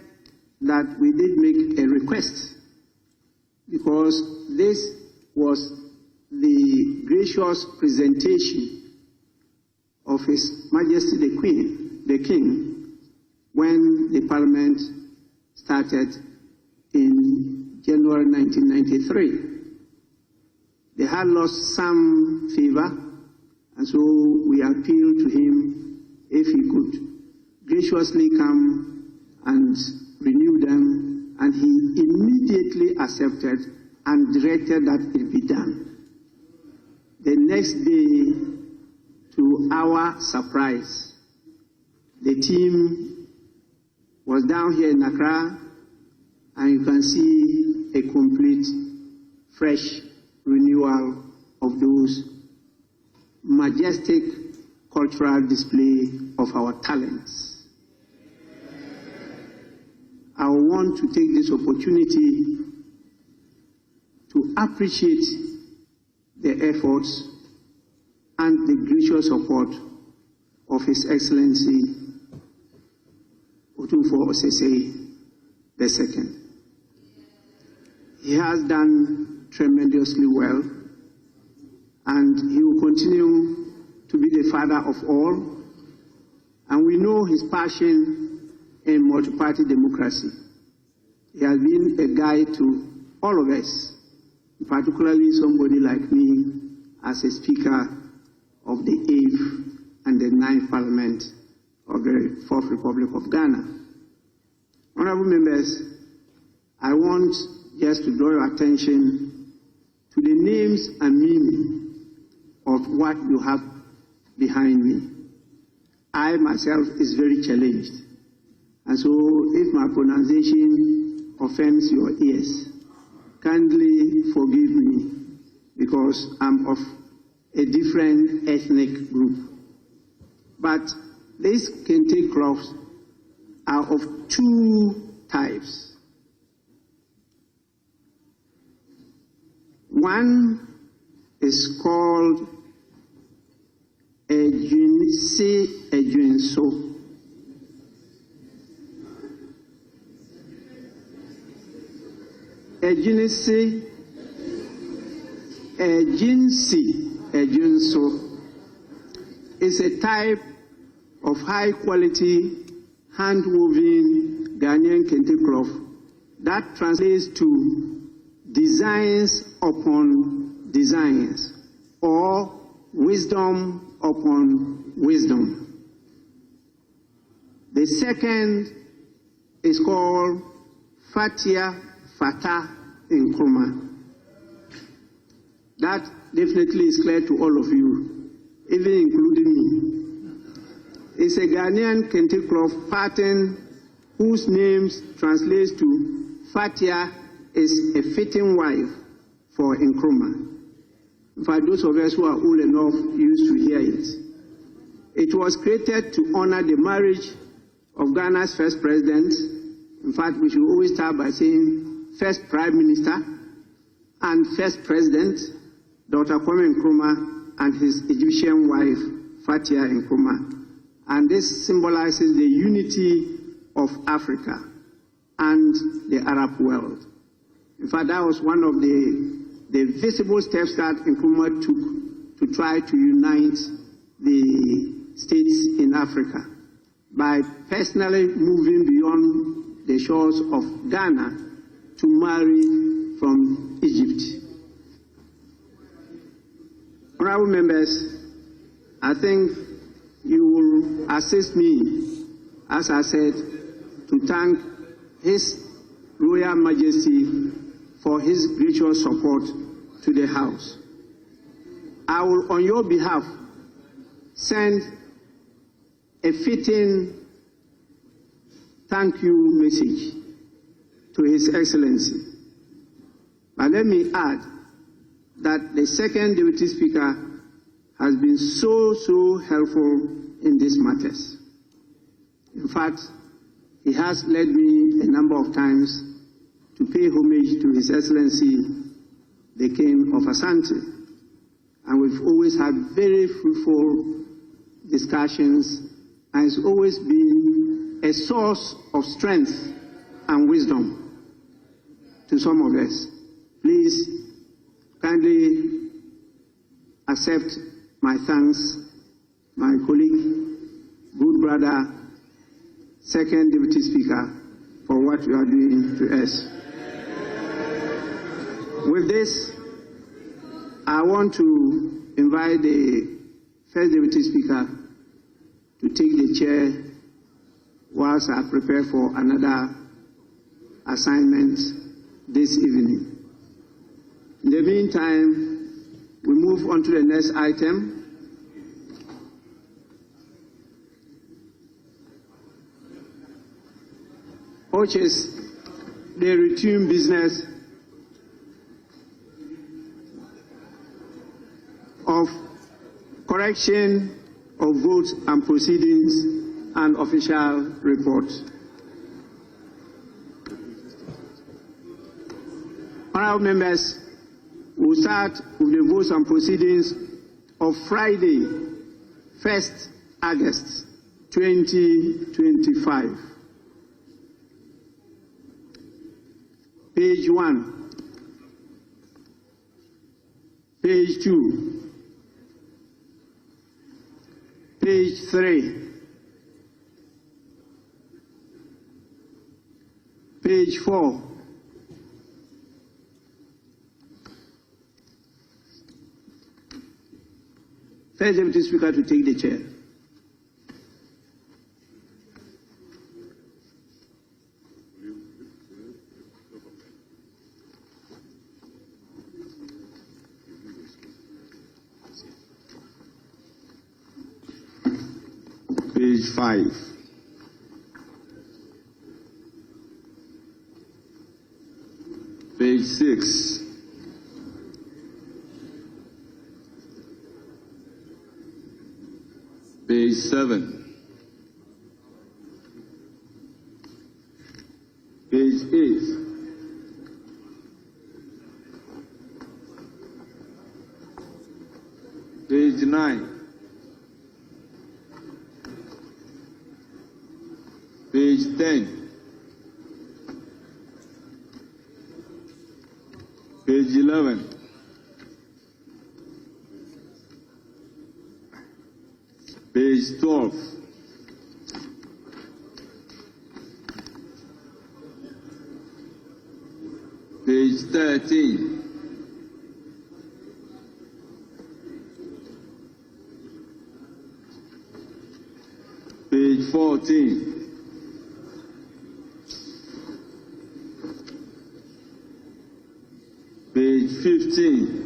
that we did make a request, because this was the gracious presentation of His Majesty the King, when the Parliament started in January 1993. They had lost some favor, and so we appealed to him if he could graciously come and renew them, and he immediately accepted and directed that it be done. The next day, to our surprise, the team was down here in Accra, and you can see a complete, fresh renewal of those majestic cultural display of our talents. I want to take this opportunity to appreciate the efforts and the gracious support of His Excellency Otumfuo Osei II. He has done tremendously well, and he will continue to be the father of all. And we know his passion in multi-party democracy. He has been a guide to all of us, particularly somebody like me as a Speaker of the 8th and the 9th Parliament of the 4th Republic of Ghana. Honorable members, I want just to draw your attention to the names and meaning of what you have behind me. I myself is very challenged, and so if my pronunciation offends your ears, kindly forgive me because I'm of a different ethnic group. But these kente cloths are of two types. One is called adjournment. Adjournment is a type of high quality hand-woven Ghanaian kente cloth that translates to designs upon designs or wisdom upon wisdom. The second is called Fatia Fata Nkrumah. That definitely is clear to all of you, even including me. It's a Ghanaian kente cloth pattern whose names translates to Fatia is a fitting wife for Nkrumah. For those of us who are old enough used to hear it. It was created to honor the marriage of Ghana's first president. In fact, we should always start by saying first Prime Minister and first President, Dr. Kwame Nkrumah, and his Egyptian wife, Fatia Nkrumah. And this symbolizes the unity of Africa and the Arab world. In fact, that was one of the visible steps that Nkrumah took to try to unite the states in Africa by personally moving beyond the shores of Ghana to marry from Egypt. Honorable members, I think you will assist me, as I said, to thank His Royal Majesty for his gracious support to the House. I will, on your behalf, send a fitting thank you message to His Excellency. But let me add that the second Deputy Speaker has been so helpful in these matters. In fact, he has led me a number of times to pay homage to His Excellency, the King of Asante. And we've always had very fruitful discussions, and it's always been a source of strength and wisdom to some of us. Please kindly accept my thanks, my colleague, good brother, second Deputy Speaker, for what you are doing to us. With this, I want to invite the first Deputy Speaker to take the chair whilst I prepare for another assignment this evening. In the meantime, we move on to the next item. Which is the routine business of correction of votes and proceedings and official reports. Honorable members, we'll start with the votes and proceedings of Friday, 1st August 2025. Page 1, page 2, page 3, page 4, First Deputy Speaker to take the chair. Page 5. Page Page 6. Page 7. Page 8. Page 9. Page 10. Page 11. Page 12. Page 13. Page 14. Page 15.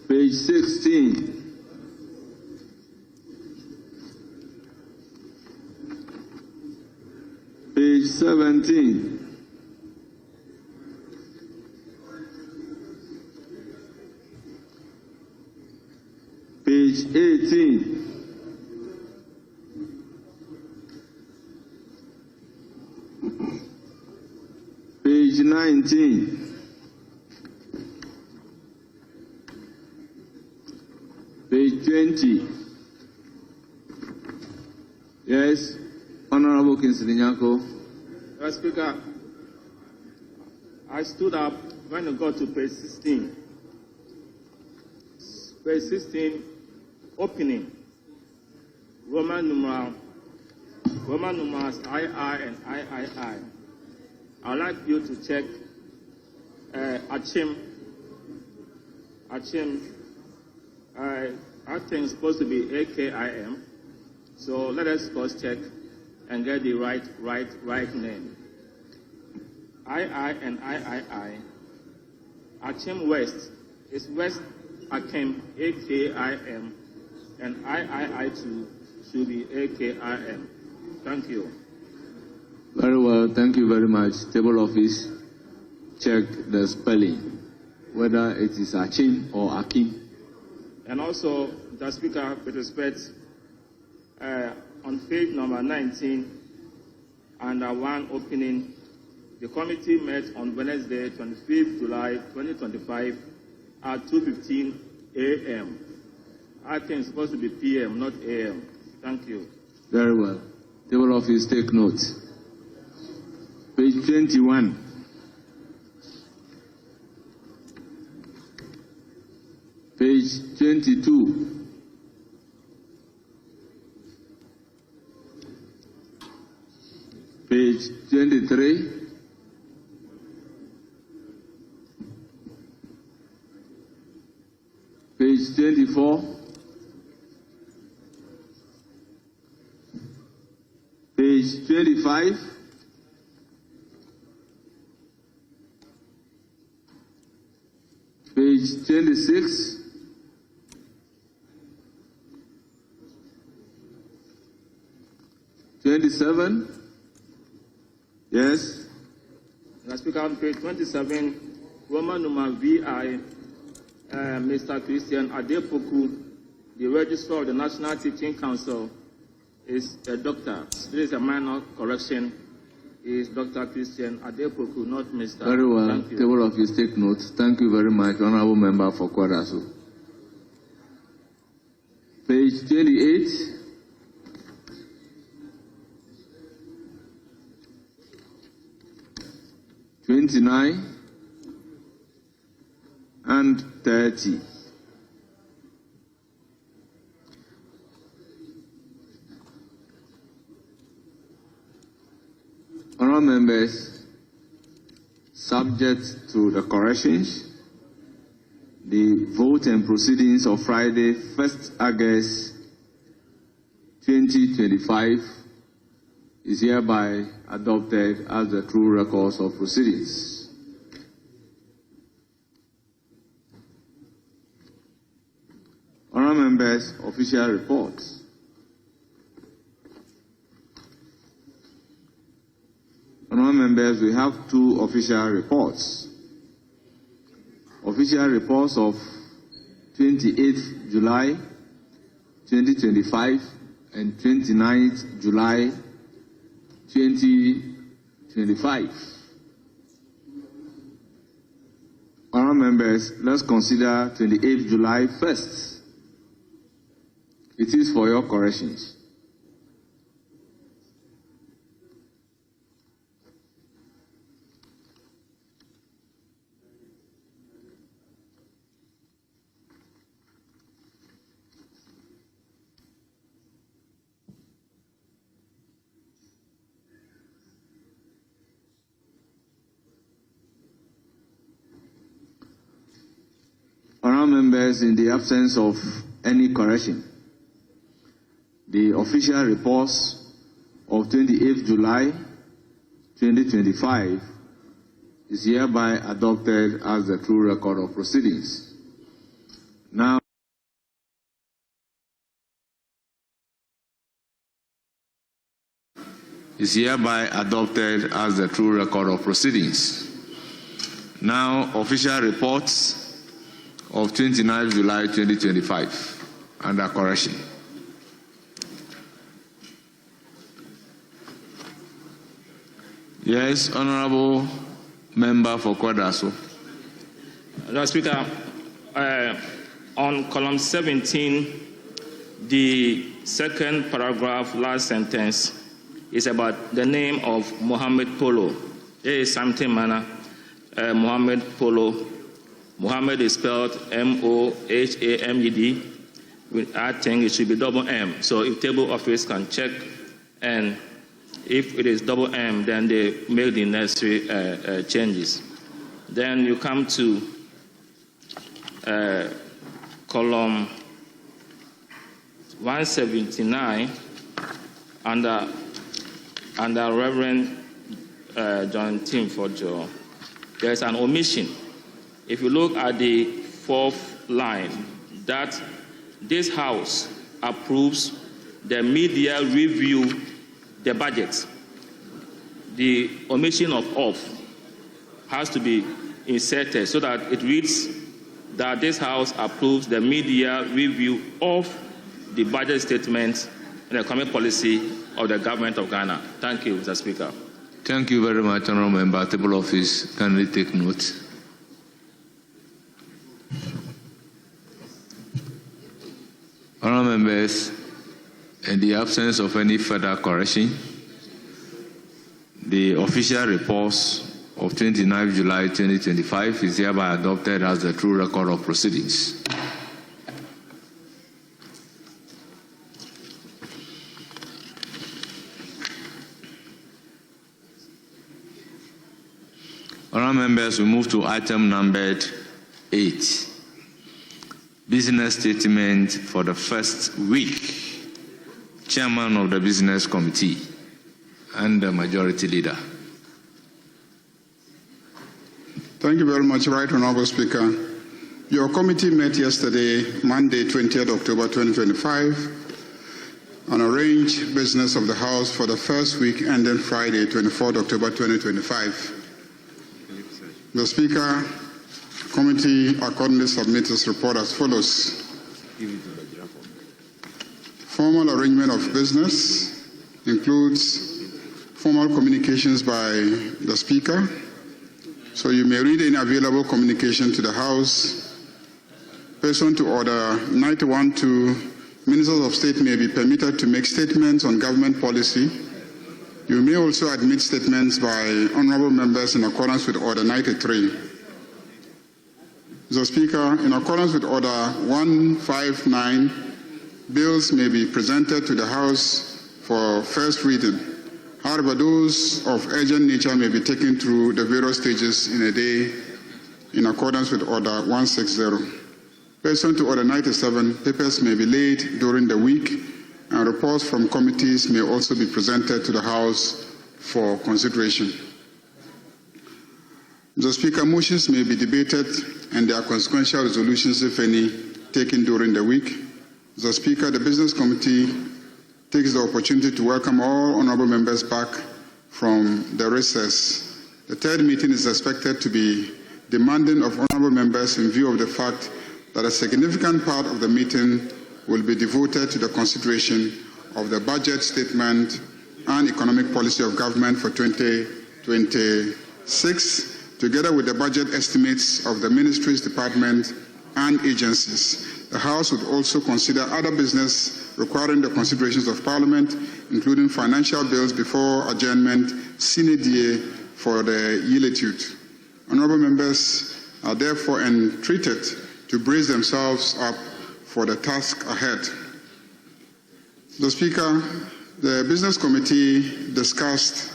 Page 16. Page 17. Page 18. Page 19. Page 20. Yes, Honorable Kingsley Nyako. Mr. Speaker, I stood up when I got to page 16. Page 16, opening. Roman numerals II and III. I'd like you to check Achim. I think it's supposed to be AKIM. So let us first check and get the right name. II and III. Achim West is West Akim, AKIM, and III2 should be AKIM. Thank you. Very well, thank you very much. Table office, check the spelling, whether it is Achim or Akim. And also, Mr. Speaker, with respect, on page number 19, under one opening, the committee met on Wednesday, 25th July 2025 at 2:15 a.m. I think it's supposed to be p.m., not a.m. Thank you. Very well. Table office, take note. Page 21. Page 22. Page 23. Page 24. Page 25. Page 26. Yes. Mr. Speaker, on page 27, Roman numeral VI, Mr. Christian Adepoku, the registrar of the National Teaching Council, is a doctor. This is a minor correction. He is Dr. Christian Adepoku, not Mr. Very well. Thank you. Table office, take note. Thank you very much, Honorable Member for Kwadaso. Page 28. And 30. Honourable members, subject to the corrections, the vote and proceedings of Friday, 1st August 2025 is hereby adopted as the true records of proceedings. Honourable members, official reports. members, we have two official reports. Official reports of 28th July 2025 and 29th July 2025. Honourable members, let's consider 28th July first. It is for your corrections. Honourable members, in the absence of any correction, the official reports of 28th July 2025 is hereby adopted as the true record of proceedings. Now, is hereby adopted as the true record of proceedings. Now, official reports of 29th July 2025 under correction. Yes, Honorable Member for Kwadaso. Mr. Speaker, on column 17, the second paragraph, last sentence, is about the name of Mohammed Polo. There is something manner, Mohammed Polo. Mohammed is spelled M-O-H-A-M-E-D. I think it should be double M. So if table office can check, and if it is double M, then they make the necessary changes. Then you come to column 179 under Reverend John Timford Joe. There is an omission. If you look at the fourth line, that this House approves the media review the budget. The omission of has to be inserted so that it reads that this House approves the media review of the budget statement and the economic policy of the government of Ghana. Thank you, Mr. Speaker. Thank you very much, Honourable Member. Table office, kindly take note. Honourable members, in the absence of any further correction, the official reports of 29th July 2025 is hereby adopted as the true record of proceedings. Honourable members, we move to item numbered 8. Business statement for the first week. Chairman of the Business Committee and the Majority Leader. Thank you very much, Right Honourable Speaker. Your committee met yesterday, Monday, 20th October 2025, and arranged business of the House for the first week ending Friday, 24th October 2025. The Speaker, committee accordingly submits its report as follows. Formal arrangement of business includes formal communications by the Speaker. So you may read any available communication to the House. Pursuant to Order 91-2, Ministers of State may be permitted to make statements on government policy. You may also admit statements by honourable members in accordance with Order 93. Mr. Speaker, in accordance with Order 159, bills may be presented to the House for first reading. However, those of urgent nature may be taken through the various stages in a day in accordance with Order 160. Pursuant to Order 97, papers may be laid during the week, and reports from committees may also be presented to the House for consideration. Mr. Speaker, motions may be debated and there are consequential resolutions, if any, taken during the week. Mr. Speaker, the Business Committee takes the opportunity to welcome all honourable members back from the recess The third meeting is expected to be demanding of honorable members in view of the fact that a significant part of the meeting will be devoted to the consideration of the budget statement and economic policy of government for 2026, together with the budget estimates of the ministries, departments, and agencies. The House would also consider other business requiring the considerations of Parliament, including financial bills before adjournment sine die for the elected. Honourable members are therefore entreated to brace themselves up for the task ahead. The Speaker, the Business Committee discussed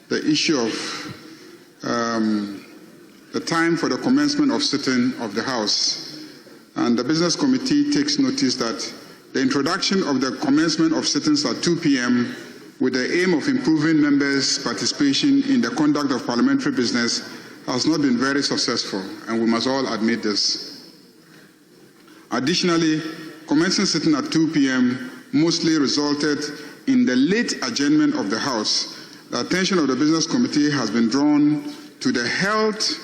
the issue of the time for the commencement of sitting of the House. And the Business Committee takes notice that the introduction of the commencement of sittings at 2 p.m. with the aim of improving members' participation in the conduct of parliamentary business has not been very successful, and we must all admit this. Additionally, commencing sitting at 2 p.m. mostly resulted in the late adjournment of the House. The attention of the Business Committee has been drawn to the health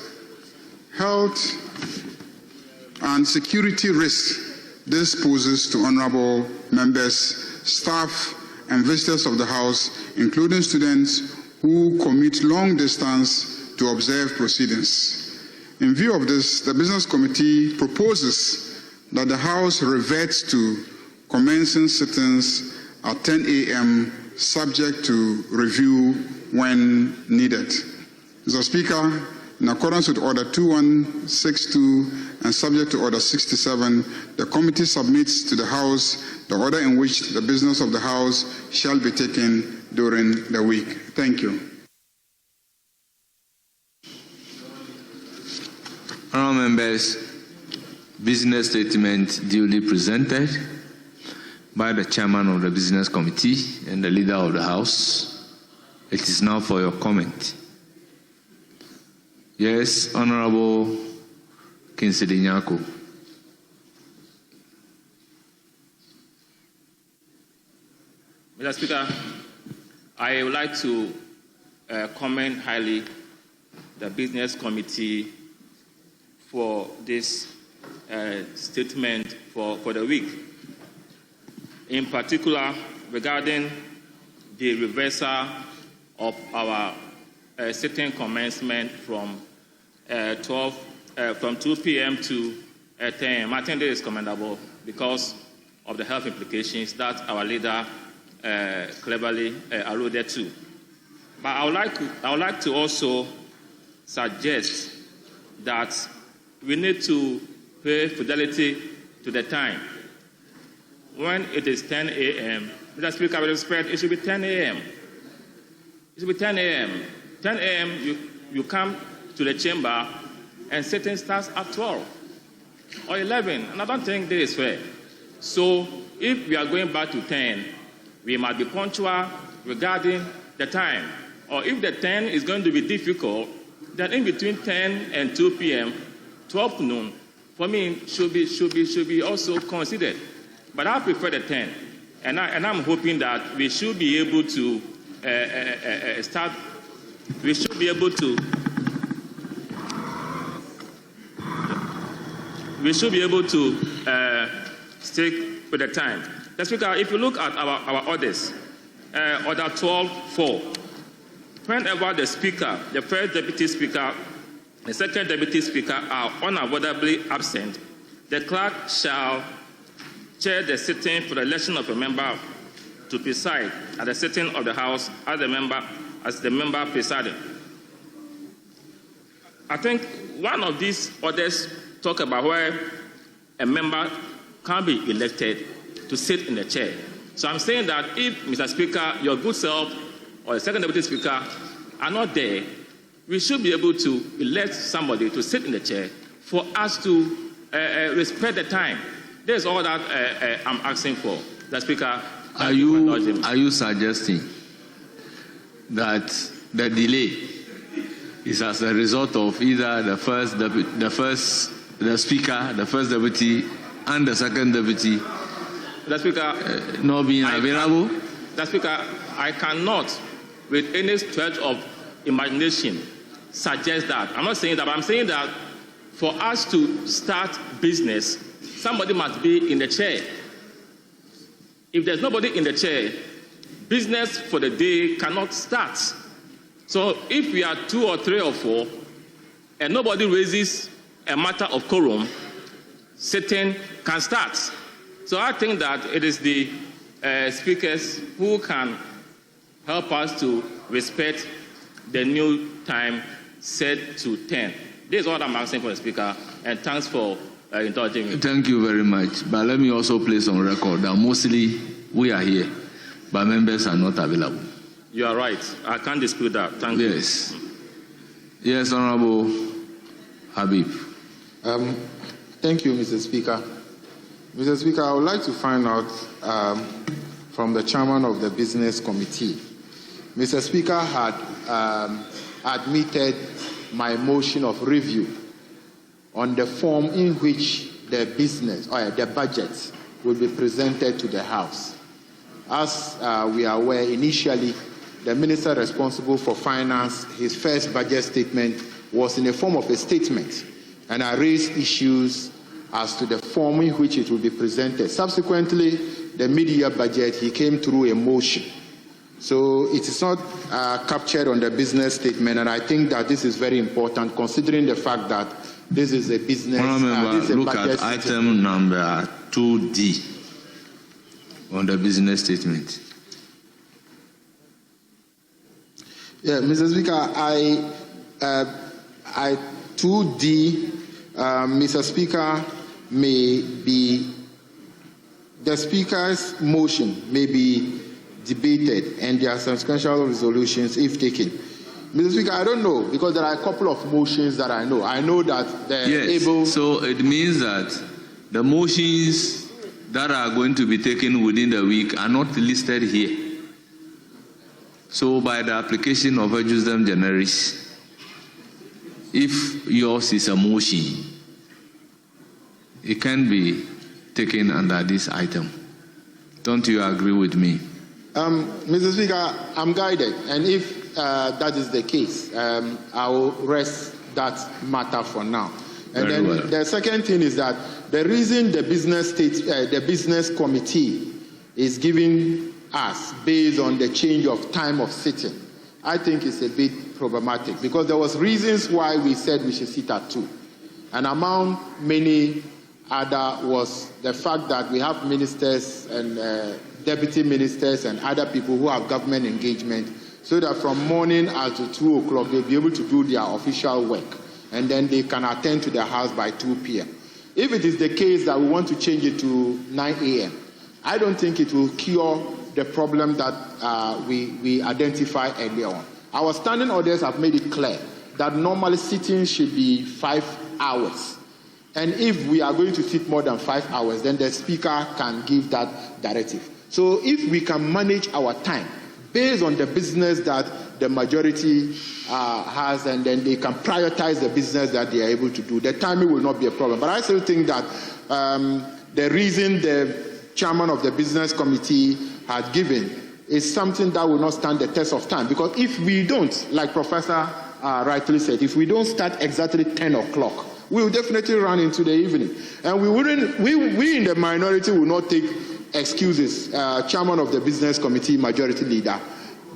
and security risks this poses to honorable members, staff, and visitors of the House, including students who commute long distance to observe proceedings. In view of this, the Business Committee proposes that the House reverts to commencing sittings at 10 a.m. subject to review when needed. Mr. Speaker, in accordance with Order 2162 and subject to Order 67, the committee submits to the House the order in which the business of the House shall be taken during the week. Thank you. Honourable members, business statement duly presented by the chairman of the Business Committee and the leader of the House. It is now for your comment. Yes, Honourable Kinsidi Nyako. Mr. Speaker, I would like to comment highly the Business Committee for this statement for the week. In particular, regarding the reversal of our sitting commencement from 2 p.m. to 10 a.m. I think this is commendable because of the health implications that our leader cleverly alluded to. But I would like to also suggest that we need to pay fidelity to the time. When it is 10 a.m., Mr. Speaker, with respect, it should be 10 a.m. It should be 10 a.m. 10 a.m., you come to the chamber and sitting starts at 12 or 11, and I don't think this is fair. So if we are going back to 10, we must be punctual regarding the time. Or if the 10 is going to be difficult, then in between 10 and 2 p.m., 12 noon, for me, should be also considered. But I prefer the 10, and I'm hoping that we should be able to start. We should be able to. We should be able to stick with the time. Mr. Speaker, if you look at our orders, Order 12.4, whenever the Speaker, the First Deputy Speaker, the Second Deputy Speaker are unavoidably absent, the clerk shall chair the sitting for the election of a member to preside at the sitting of the House as the member presiding. I think one of these orders talk about where a member can be elected to sit in the chair. So I'm saying that if, Mr. Speaker, your good self or the Second Deputy Speaker are not there, we should be able to elect somebody to sit in the chair for us to respect the time. That's all that I'm asking for. The Speaker, are you suggesting that the delay is as a result of either the Speaker, the First Deputy, and the Second Deputy the Speaker, not being available? The Speaker, I cannot, with any stretch of imagination, suggest that. I'm not saying that, but I'm saying that for us to start business, somebody must be in the chair. If there's nobody in the chair, business for the day cannot start. So if we are 2 or 3 or 4, and nobody raises a matter of quorum, sitting can start. So I think that it is the speakers who can help us to respect the new time set to 10. This is what I'm asking for the speaker, and thanks for indulging me. Thank you very much. But let me also place on record that mostly we are here, but members are not available. You are right. I can't dispute that. Thank you. Yes. Yes, Honorable Habib. Thank you, Mr. Speaker. Mr. Speaker, I would like to find out from the chairman of the business committee. Mr. Speaker had admitted my motion of review on the form in which the business or the budget will be presented to the House. As we are aware, initially, the minister responsible for finance, his first budget statement was in the form of a statement, and I raised issues as to the form in which it will be presented. Subsequently, the mid-year budget, he came through a motion. So it is not captured on the business statement, and I think that this is very important considering the fact that this is a business. Look at item number 2D on the business statement. Yeah, Mr. Speaker, I 2D, Mr. Speaker, the Speaker's motion may be debated, and there are substantial resolutions if taken. Mr. Speaker, I don't know, because there are a couple of motions that I know. I know that they're able... So it means that the motions that are going to be taken within the week are not listed here. So by the application of adjournment generis, if yours is a motion, it can be taken under this item. Don't you agree with me? Mr. Speaker, I'm guided, and if that is the case, I will rest that matter for now. And Very well. The second thing is that the reason the business committee is giving us based on the change of time of sitting, I think it's a bit problematic, because there was reasons why we said we should sit at 2, and among many other was the fact that we have ministers and deputy ministers and other people who have government engagement, so that from morning until 2 o'clock they'll be able to do their official work, and then they can attend to their house by 2 p.m. If it is the case that we want to change it to 9 a.m., I don't think it will cure the problem that we identify earlier on. Our standing orders have made it clear that normally sitting should be 5 hours. And if we are going to sit more than 5 hours, then the speaker can give that directive. So if we can manage our time based on the business that the majority has, and then they can prioritize the business that they are able to do, the timing will not be a problem. But I still think that the reason the chairman of the business committee had given is something that will not stand the test of time. Because if we don't, like Professor rightly said, if we don't start exactly 10 o'clock, we will definitely run into the evening. And we in the minority will not take excuses, chairman of the business committee, majority leader,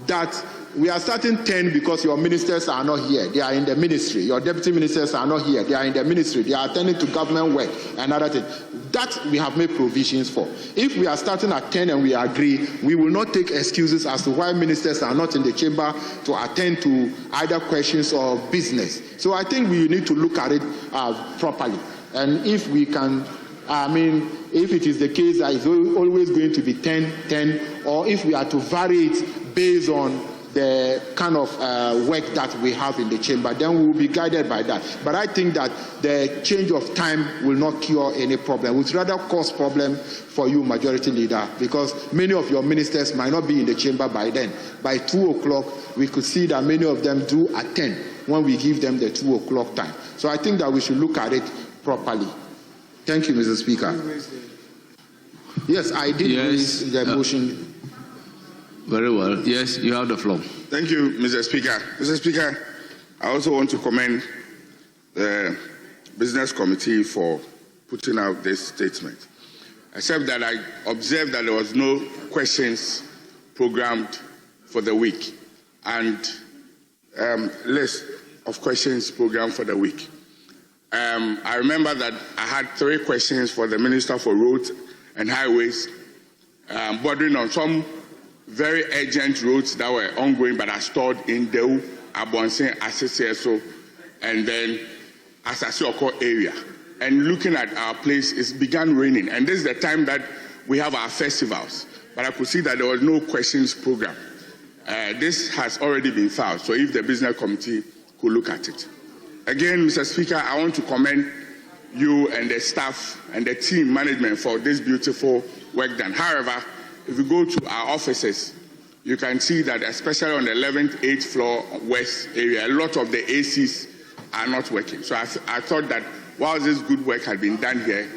that we are starting 10 because your ministers are not here. They are in the ministry. Your deputy ministers are not here. They are in the ministry. They are attending to government work and other things. That we have made provisions for. If we are starting at 10 and we agree, we will not take excuses as to why ministers are not in the chamber to attend to either questions or business. So I think we need to look at it properly. And if we can, if it is the case that it's always going to be 10, or if we are to vary it based on the kind of work that we have in the chamber, then we will be guided by that. But I think that the change of time will not cure any problem. It would rather cause problem for you, majority leader, because many of your ministers might not be in the chamber by then. By 2 o'clock, we could see that many of them do attend when we give them the 2 o'clock time. So I think that we should look at it properly. Thank you, Mr. Speaker. Yes, I did raise the motion. Very well. Yes, you have the floor. Thank you, Mr. Speaker. Mr. Speaker, I also want to commend the Business Committee for putting out this statement, except that I observed that there was no questions programmed for the week and list of questions programmed for the week. I remember that I had 3 questions for the Minister for Roads and Highways, bordering on some very urgent roads that were ongoing but are stored in Deu, Abonsen, Asesieso, and then Asasioko area. And looking at our place, it's begun raining, and this is the time that we have our festivals. But I could see that there was no questions program. This has already been filed, so if the Business Committee could look at it. Again, Mr. Speaker, I want to commend you and the staff and the team management for this beautiful work done. However, if you go to our offices, you can see that especially on the 11th, 8th floor west area, a lot of the ACs are not working. So I thought that while this good work had been done here,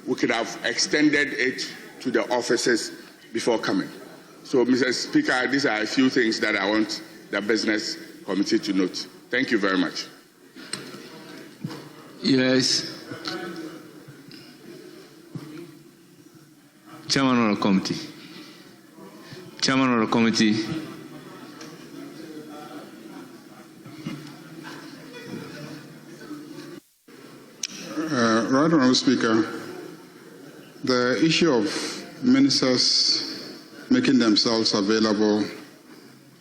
we could have extended it to the offices before coming. So, Mr. Speaker, these are a few things that I want the Business Committee to note. Thank you very much. Yes. Chairman of the committee. Chairman of the committee. Right Honourable Speaker, the issue of ministers making themselves available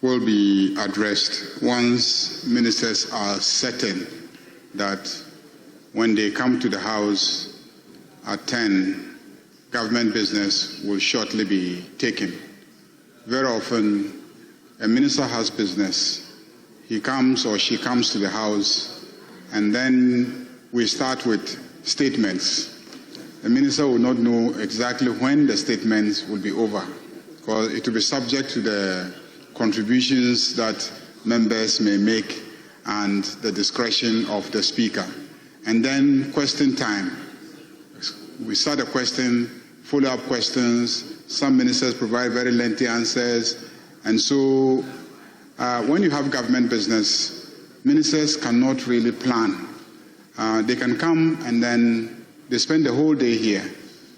will be addressed once ministers are certain that when they come to the House at 10, government business will shortly be taken. Very often, a minister has business. He comes or she comes to the House, and then we start with statements. The minister will not know exactly when the statements will be over, because it will be subject to the contributions that members may make and the discretion of the Speaker. And then question time. We start a question, follow-up questions. Some ministers provide very lengthy answers. And so when you have government business, ministers cannot really plan. They can come and then they spend the whole day here.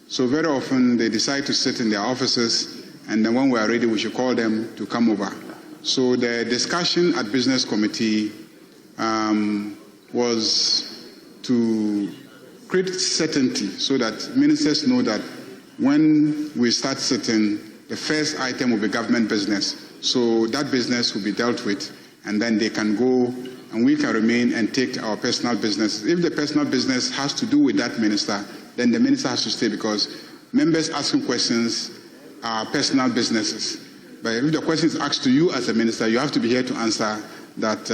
So very often they decide to sit in their offices, and then when we are ready, we should call them to come over. So the discussion at Business Committee was to create certainty so that ministers know that when we start sitting, the first item will be government business. So that business will be dealt with, and then they can go and we can remain and take our personal business. If the personal business has to do with that minister, then the minister has to stay, because members asking questions are personal businesses. But if the question is asked to you as a minister, you have to be here to answer that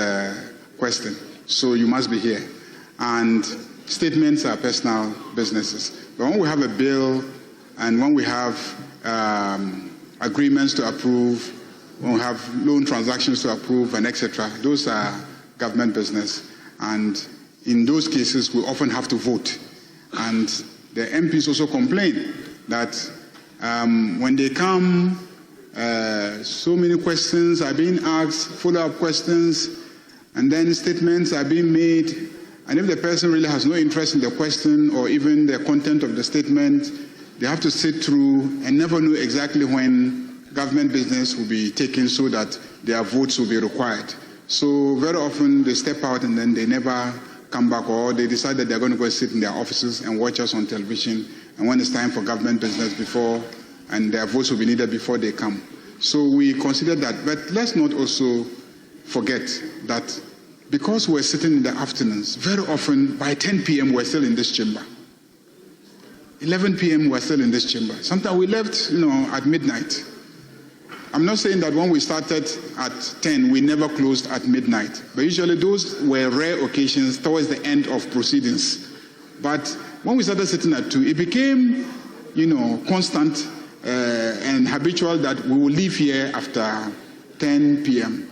question. So you must be here. And statements are personal businesses. But when we have a bill and when we have agreements to approve, when we have loan transactions to approve and etc., those are government business. And in those cases, we often have to vote. And the MPs also complain that when they come, so many questions are being asked, follow-up questions, and then statements are being made. And if the person really has no interest in the question or even the content of the statement, they have to sit through and never know exactly when government business will be taken so that their votes will be required. So very often they step out and then they never come back, or they decide that they're going to go sit in their offices and watch us on television, and when it's time for government business and their votes will be needed before they come. So we consider that, but let's not also forget that because we're sitting in the afternoons, very often by 10 p.m. we're still in this chamber. 11 p.m. we're still in this chamber. Sometimes we left, at midnight. I'm not saying that when we started at 10, we never closed at midnight. But usually those were rare occasions towards the end of proceedings. But when we started sitting at 2, it became, constant and habitual that we will leave here after 10 p.m.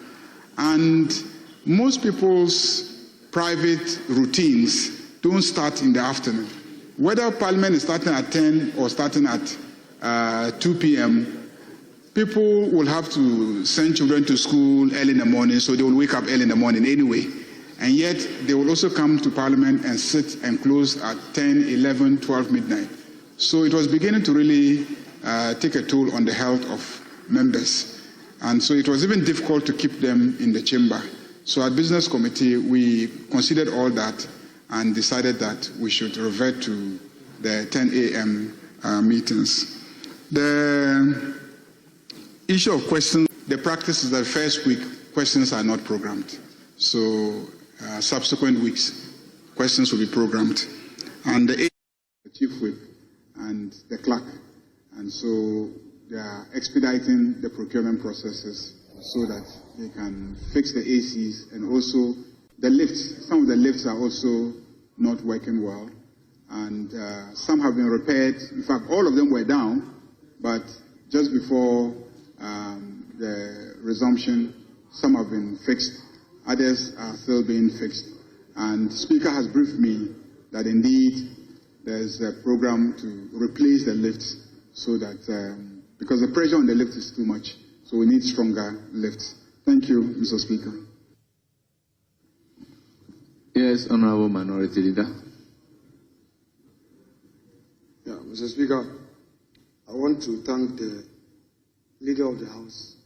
And most people's private routines don't start in the afternoon. Whether Parliament is starting at 10 or starting at 2 p.m., people will have to send children to school early in the morning, so they will wake up early in the morning anyway. and yet they will also come to Parliament and sit and close at 10, 11, 12 midnight. So it was beginning to really take a toll on the health of members. And so it was even difficult to keep them in the chamber. So at Business Committee, we considered all that and decided that we should revert to the 10 a.m. meetings. The issue of questions, the practice is that first week, questions are not programmed. So subsequent weeks, questions will be programmed. And the chief whip and the clerk. And so they are expediting the procurement processes so that they can fix the ACs and also the lifts. Some of the lifts are also not working well. And some have been repaired. In fact, all of them were down, but just before the resumption, some have been fixed. Others are still being fixed. And the Speaker has briefed me that indeed there's a program to replace the lifts so that, because the pressure on the lift is too much, so we need stronger lifts. Thank you, Mr. Speaker. Yes, Honorable Minority Leader. Yeah, Mr. Speaker, I want to thank the Leader of the House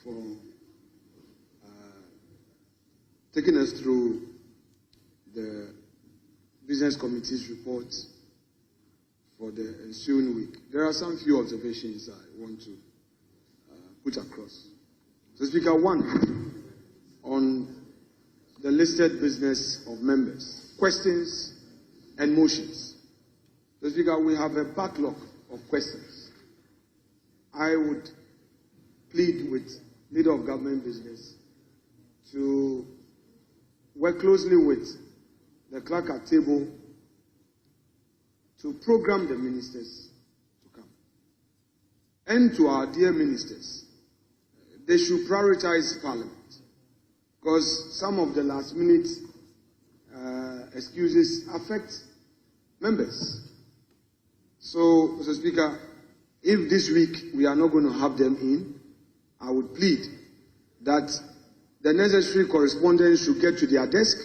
for taking us through the Business Committee's report for the ensuing week. There are some few observations I want to put across. So, Speaker, one, on the listed business of members, questions and motions. So, Speaker, we have a backlog of questions. I would plead with Leader of Government Business to work closely with the clerk at table to program the ministers to come. And to our dear ministers, they should prioritize Parliament, because some of the last minute excuses affect members. So, Mr. Speaker, if this week we are not going to have them in, I would plead that the necessary correspondence should get to their desk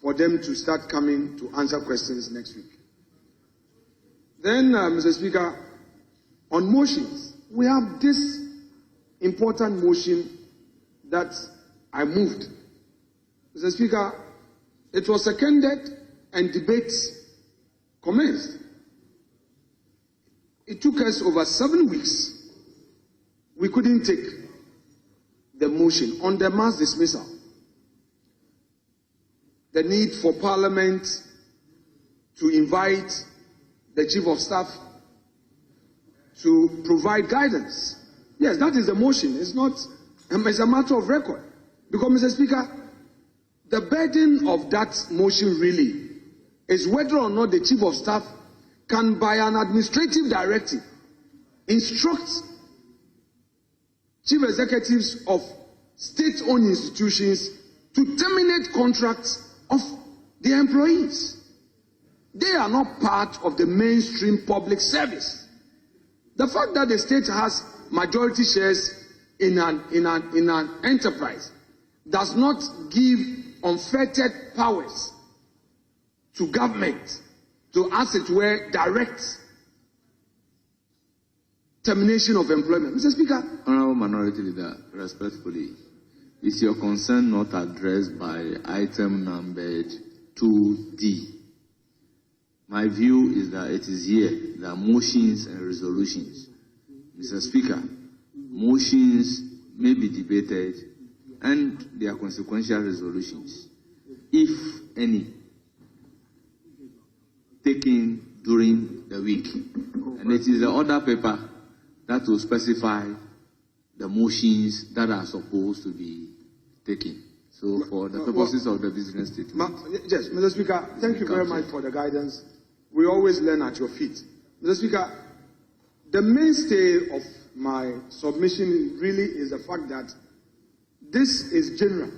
for them to start coming to answer questions next week. Then, Mr. Speaker, on motions, we have this important motion that I moved. Mr. Speaker, it was seconded and debates commenced. It took us over 7 weeks. We couldn't take the motion on the mass dismissal. The need for Parliament to invite the Chief of Staff to provide guidance. Yes, that is the motion. It's not, it's a matter of record. Because, Mr. Speaker, the burden of that motion really is whether or not the Chief of Staff can, by an administrative directive, instruct chief executives of state-owned institutions to terminate contracts of their employees. They are not part of the mainstream public service. The fact that the state has majority shares in an enterprise does not give unfettered powers to government to, as it were, direct termination of employment. Mr. Speaker. Honorable Minority Leader, respectfully, is your concern not addressed by item numbered 2D? My view is that it is here, there are motions and resolutions. Mr. Speaker, motions may be debated and there are consequential resolutions, if any, taken during the week. And it is the order paper that will specify the motions that are supposed to be taken. So for the purposes of the business statement. Yes, Mr. Speaker, thank you very much for the guidance. We always learn at your feet. Mr. Speaker, the mainstay of my submission really is the fact that this is general.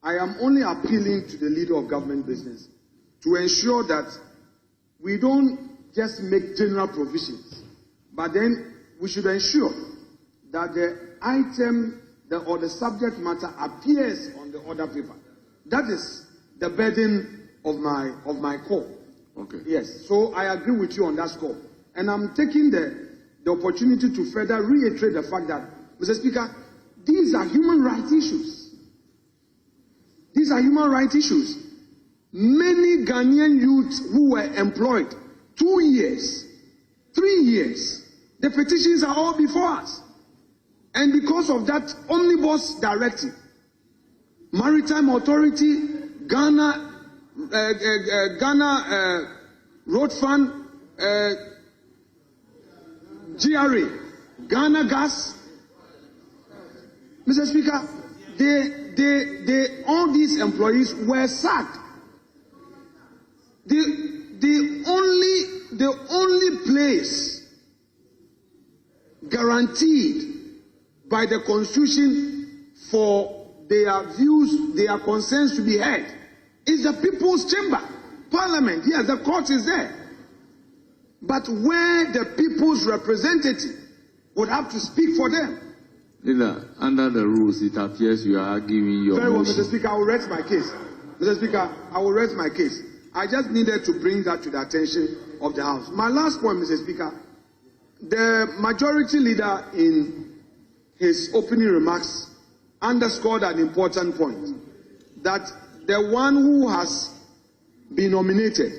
I am only appealing to the Leader of Government Business to ensure that we don't just make general provisions, but then we should ensure that the item or the subject matter appears on the order paper. That is the burden of my call. Okay. Yes. So I agree with you on that score. And I'm taking the opportunity to further reiterate the fact that, Mr. Speaker, these are human rights issues. These are human rights issues. Many Ghanaian youths who were employed 2 years, 3 years, the petitions are all before us. And because of that omnibus directive, Maritime Authority, Ghana Road Fund, GRA, Ghana Gas, Mr. Speaker, all these employees were sacked. The only place guaranteed by the Constitution for their views, their concerns to be heard is the People's Chamber, Parliament. Yes, the court is there. But where the people's representative would have to speak for them. Leader, under the rules, it appears you are arguing your Very well, motion. Mr. Speaker, I will rest my case. Mr. Speaker, I will rest my case. I just needed to bring that to the attention of the House. My last point, Mr. Speaker, the majority leader in his opening remarks underscored an important point, that the one who has been nominated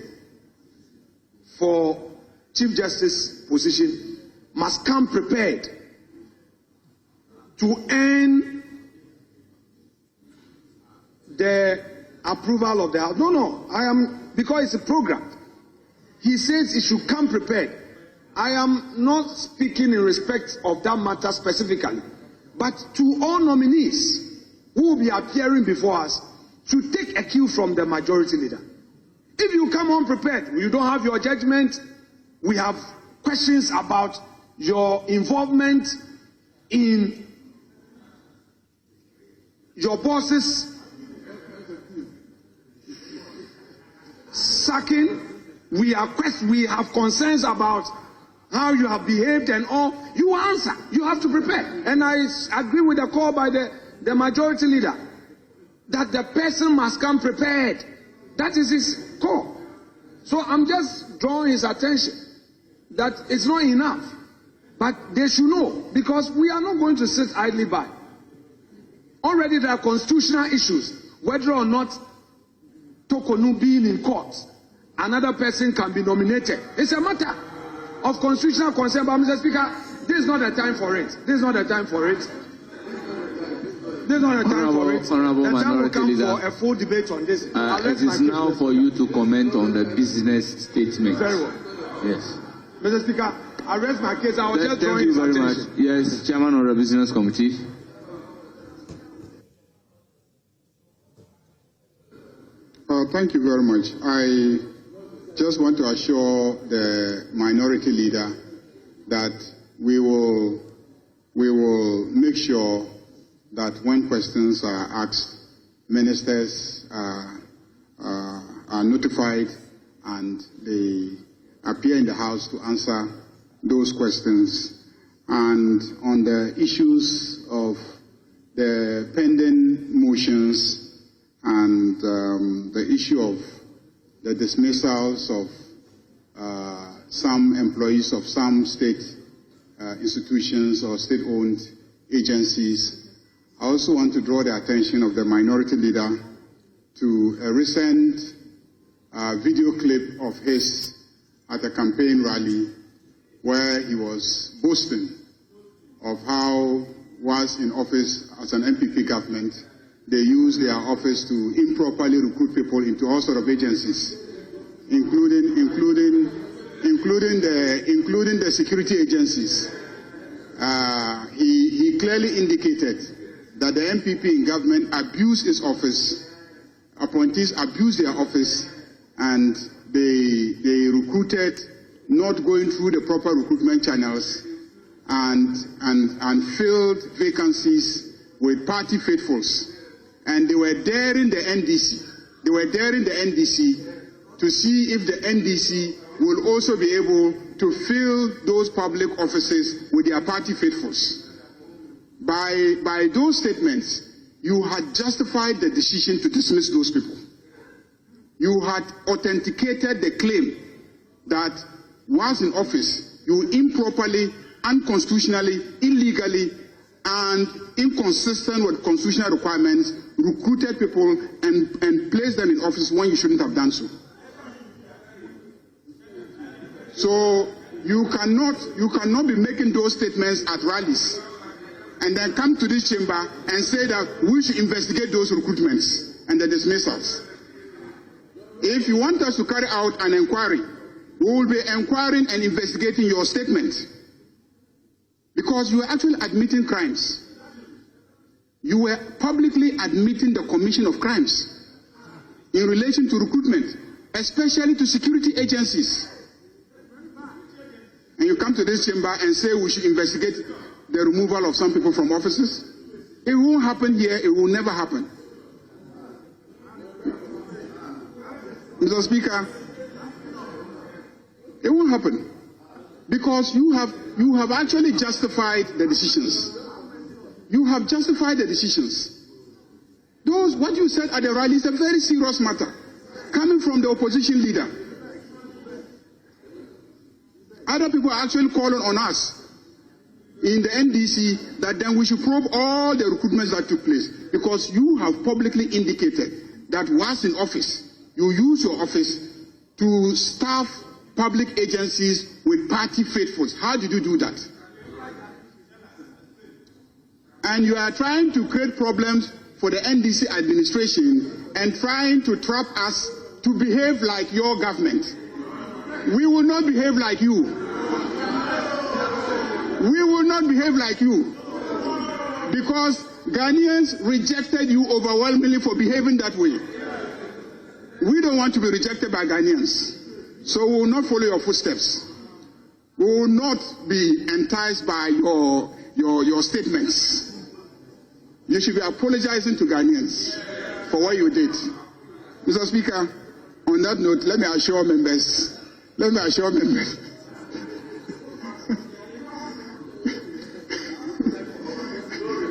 for Chief Justice position must come prepared to earn the approval of the House. No, because it's a program. He says it should come prepared. I am not speaking in respect of that matter specifically, but to all nominees who will be appearing before us, to take a cue from the majority leader. If you come unprepared, you don't have your judgment, we have questions about your involvement in your boss's sacking, we have concerns about how you have behaved and all, you answer. You have to prepare. And I agree with the call by the majority leader that the person must come prepared. That is his call. So I'm just drawing his attention that it's not enough. But they should know, because we are not going to sit idly by. Already there are constitutional issues, whether or not Torkornoo being in court, another person can be nominated. It's a matter of constitutional concern. But Mr. Speaker, this is not the time for it. This is not the time for it. This is not the time for it. The time will come for a full debate on this. It is now for you to comment on the business statement. Very well. Yes. Mr. Speaker, I rest my case. I will just draw Thank you his very much. attention. Yes, Chairman of the Business Committee. Thank you very much. I just want to assure the minority leader that we will make sure that when questions are asked, ministers are notified and they appear in the House to answer those questions. And on the issues of the pending motions and the issue of the dismissals of some employees of some state institutions or state-owned agencies, I also want to draw the attention of the minority leader to a recent video clip of his at a campaign rally where he was boasting of how, whilst in office as an MPP government, they use their office to improperly recruit people into all sorts of agencies, including the security agencies. He clearly indicated that the MPP in government abused his office, appointees abused their office, and they recruited not going through the proper recruitment channels and filled vacancies with party faithfuls. And they were daring the NDC. They were daring the NDC to see if the NDC will also be able to fill those public offices with their party faithfuls. By those statements, you had justified the decision to dismiss those people. You had authenticated the claim that once in office, you improperly, unconstitutionally, illegally, and inconsistent with constitutional requirements, recruited people and placed them in office when you shouldn't have done so. So you cannot be making those statements at rallies and then come to this chamber and say that we should investigate those recruitments and the dismissals. If you want us to carry out an inquiry, we will be inquiring and investigating your statement, because you are actually admitting crimes. You were publicly admitting the commission of crimes in relation to recruitment, especially to security agencies. And you come to this chamber and say we should investigate the removal of some people from offices. It won't happen here. It will never happen. Mr. Speaker, it won't happen, because you have actually justified the decisions. You have justified the decisions. What you said at the rally is a very serious matter, coming from the opposition leader. Other people are actually calling on us in the NDC that then we should probe all the recruitments that took place, because you have publicly indicated that once in office, you use your office to staff public agencies with party faithfuls. How did you do that? And you are trying to create problems for the NDC administration and trying to trap us to behave like your government. We will not behave like you. We will not behave like you, because Ghanaians rejected you overwhelmingly for behaving that way. We don't want to be rejected by Ghanaians, so we will not follow your footsteps. We will not be enticed by your statements. You should be apologizing to Ghanaians for what you did. Mr. Speaker, on that note, let me assure members.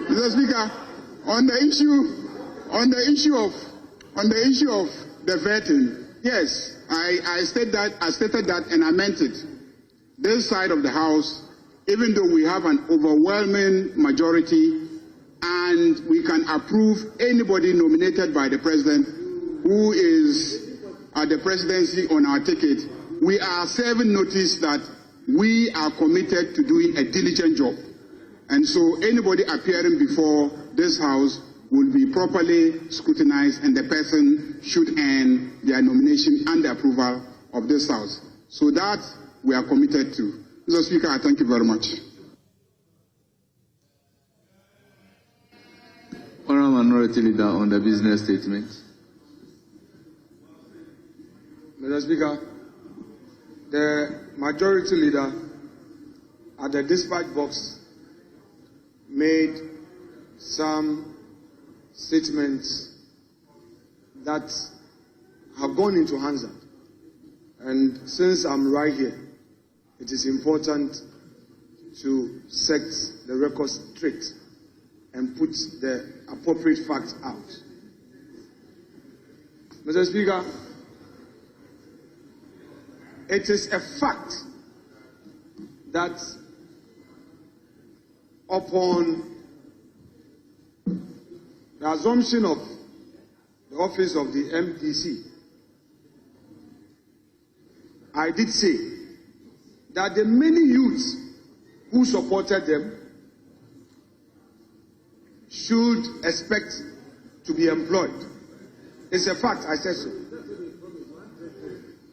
Mr. Speaker, on the issue of the vetting, yes, I stated that and I meant it. This side of the House, even though we have an overwhelming majority and we can approve anybody nominated by the President who is at the presidency on our ticket, we are serving notice that we are committed to doing a diligent job. And so anybody appearing before this House will be properly scrutinized, and the person should earn their nomination and the approval of this House. So that we are committed to. Mr. Speaker, I thank you very much. Honourable Minority Leader on the business statement. Mr. Speaker, the Majority Leader at the dispatch box made some statements that have gone into Hansard. And since I'm right here, it is important to set the record straight and put the appropriate facts out. Mr. Speaker, it is a fact that upon the assumption of the office of the MDC, I did say that the many youths who supported them should expect to be employed. It's a fact, I said so.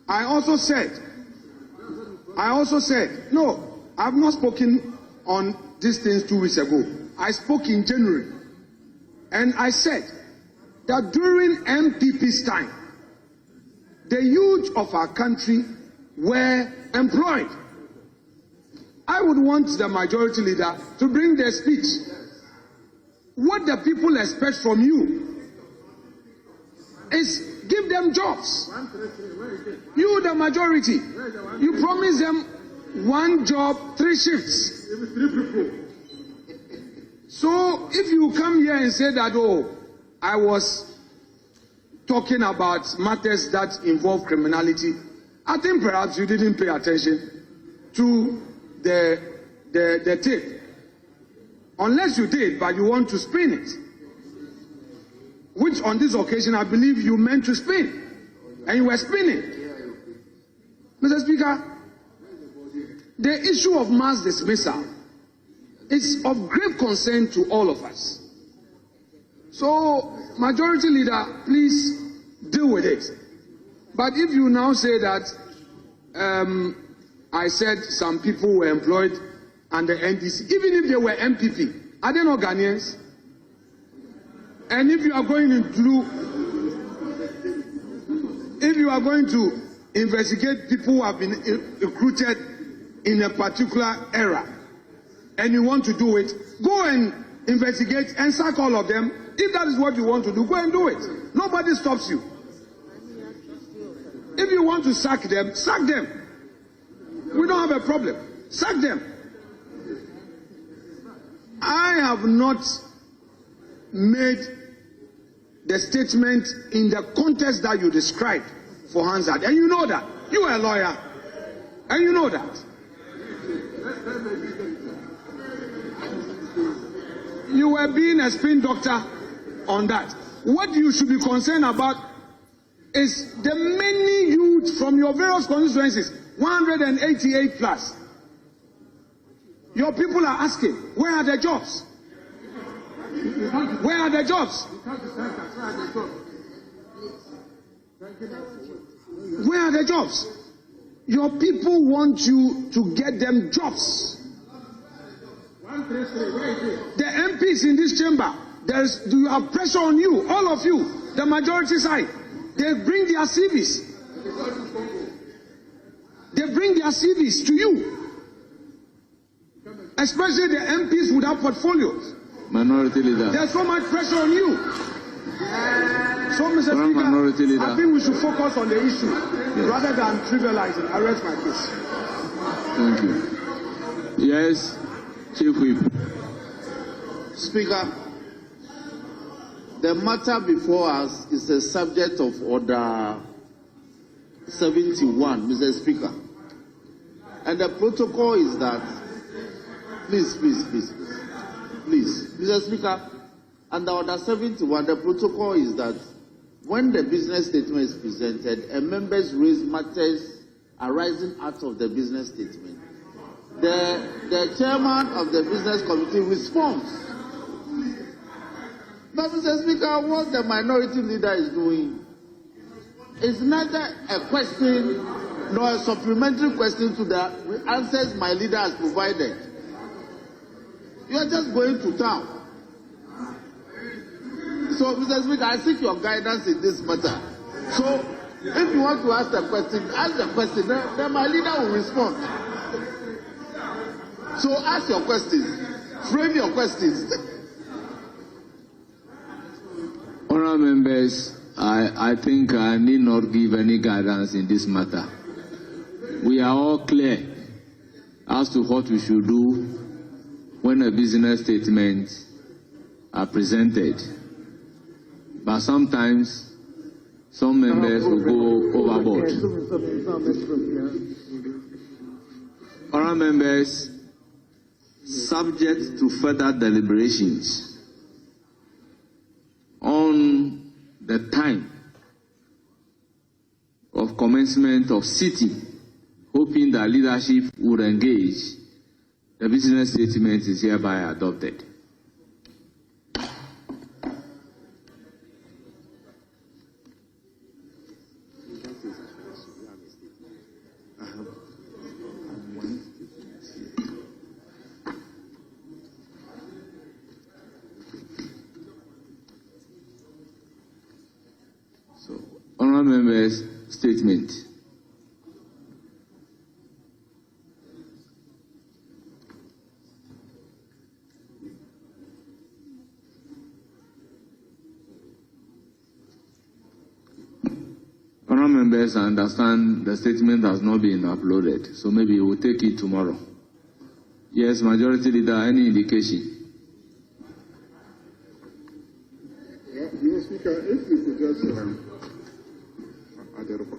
I also said, no, I've not spoken on these things 2 weeks ago. I spoke in January. And I said that during MPP's time, the youth of our country were employed. I would want the Majority Leader to bring their speech. What the people expect from you is give them jobs. You, the majority, you promise them 1 job, 3 shifts. So if you come here and say that, oh, I was talking about matters that involve criminality, I think perhaps you didn't pay attention to the tape. Unless you did, but you want to spin it. Which on this occasion I believe you meant to spin. And you were spinning. Mr. Speaker, the issue of mass dismissal is of grave concern to all of us. So, Majority Leader, please deal with it. But if you now say that I said some people were employed under NDC, even if they were MPP, are they not Ghanaians? And if you are going to investigate people who have been recruited in a particular era, and you want to do it, go and investigate and sack all of them. If that is what you want to do, go and do it. Nobody stops you. If you want to sack them, sack them. We don't have a problem. Sack them. I have not made the statement in the context that you described for Hansard. And you know that. You are a lawyer. And you know that. You were being a spin doctor on that. What you should be concerned about is the many youth from your various constituencies, 188 plus. Your people are asking, where are the jobs? Where are the jobs? Where are the jobs? Your people want you to get them jobs. The MPs in this chamber, do you have pressure on you, all of you, the majority side. They bring their CVs. They bring their CVs to you. Especially the MPs without portfolios. Minority Leader. There's so much pressure on you. So, Mr. Speaker, I think we should focus on the issue rather than trivializing. I rest my case. Thank you. Yes, Chief Whip. Speaker, the matter before us is the subject of Order 71, Mr. Speaker. And the protocol is that, please, Mr. Speaker, under Order 71, the protocol is that when the business statement is presented and members raise matters arising out of the business statement, the chairman of the business committee responds. But, Mr. Speaker, what the minority leader is doing is neither a question nor a supplementary question to the answers my leader has provided. You are just going to town. So, Mr. Speaker, I seek your guidance in this matter. So, if you want to ask the question, then my leader will respond. So, ask your questions. Frame your questions. Honourable members, I think I need not give any guidance in this matter. We are all clear as to what we should do when a business statement are presented. But sometimes some members will go overboard. Honourable members, subject to further deliberations on the time of commencement of sitting, hoping that leadership would engage, the business statement is hereby adopted. Honourable members' statement. Honourable members, I understand the statement has not been uploaded, so maybe we'll take it tomorrow. Yes, Majority Leader, any indication?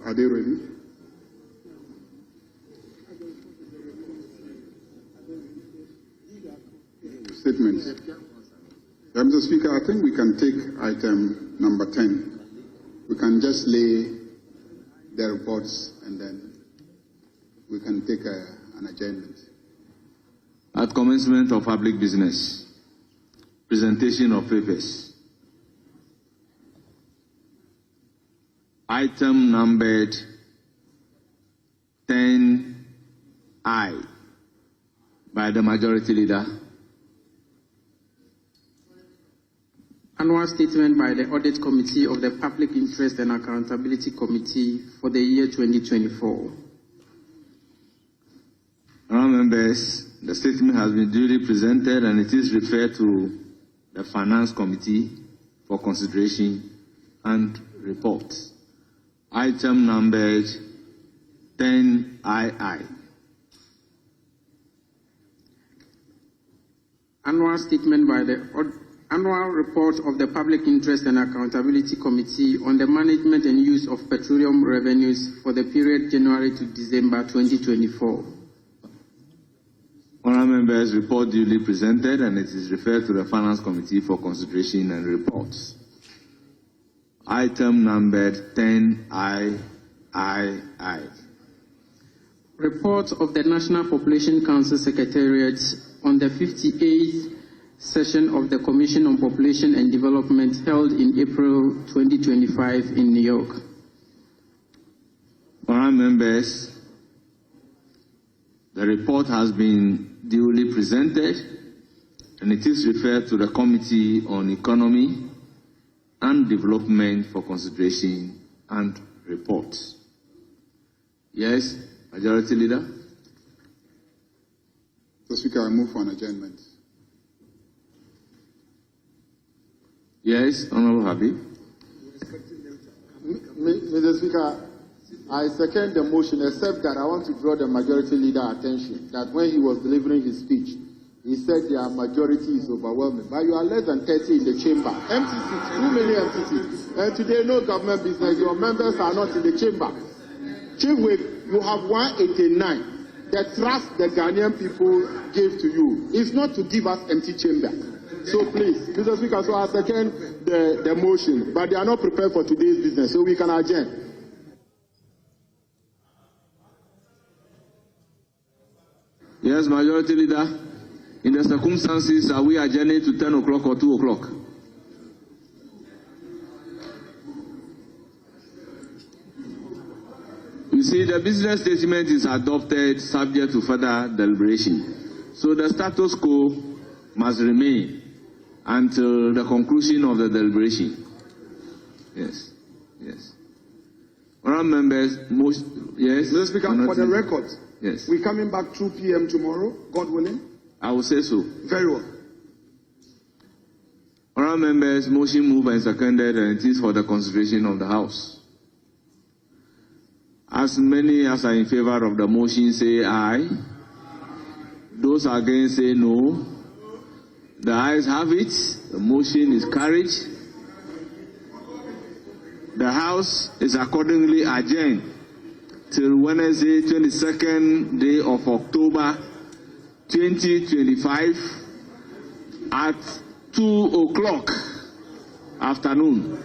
Are they ready? Statements. Mr. Speaker, I think we can take item number 10. We can just lay the reports and then we can take an adjournment. At commencement of public business, presentation of papers. Item numbered 10I by the Majority Leader. Annual statement by the Audit Committee of the Public Interest and Accountability Committee for the year 2024. Honourable members, the statement has been duly presented and it is referred to the Finance Committee for consideration and report. Item numbered 10II. Annual statement by the Annual report of the Public Interest and Accountability Committee on the management and use of petroleum revenues for the period January to December 2024. Honourable members, report duly presented and it is referred to the Finance Committee for consideration and reports. Item numbered 10II. Report of the National Population Council Secretariat on the 58th session of the Commission on Population and Development held in April 2025 in New York. Honourable members, the report has been duly presented and it is referred to the Committee on Economy and Development for consideration and reports. Yes, Majority Leader. Mr. Speaker, I move for an adjournment. Yes, Honourable Habib. Mr. Speaker, I second the motion, except that I want to draw the Majority Leader attention that when he was delivering his speech, he said their majority is overwhelming. But you are less than 30 in the chamber. Empty seats, too many empty seats. And today, no government business. Your members are not in the chamber. Chief Whip, you have 189. The trust the Ghanaian people gave to you is not to give us empty chamber. So please, Mr. Speaker, so I second the motion, but they are not prepared for today's business, so we can adjourn. Yes, Majority Leader. In the circumstances, are we adjourning to 10 o'clock or 2 o'clock? You see, the business statement is adopted subject to further deliberation. So the status quo must remain until the conclusion of the deliberation. Yes, yes. Honourable members, yes. Mr. Speaker, for the record, yes, we're coming back 2 p.m. tomorrow, God willing. I will say so. Very well. Honourable members, motion moved and seconded, and it is for the consideration of the House. As many as are in favor of the motion say aye. Those against say no. The ayes have it. The motion is carried. The House is accordingly adjourned till Wednesday, 22nd day of October 2025 at 2 o'clock afternoon.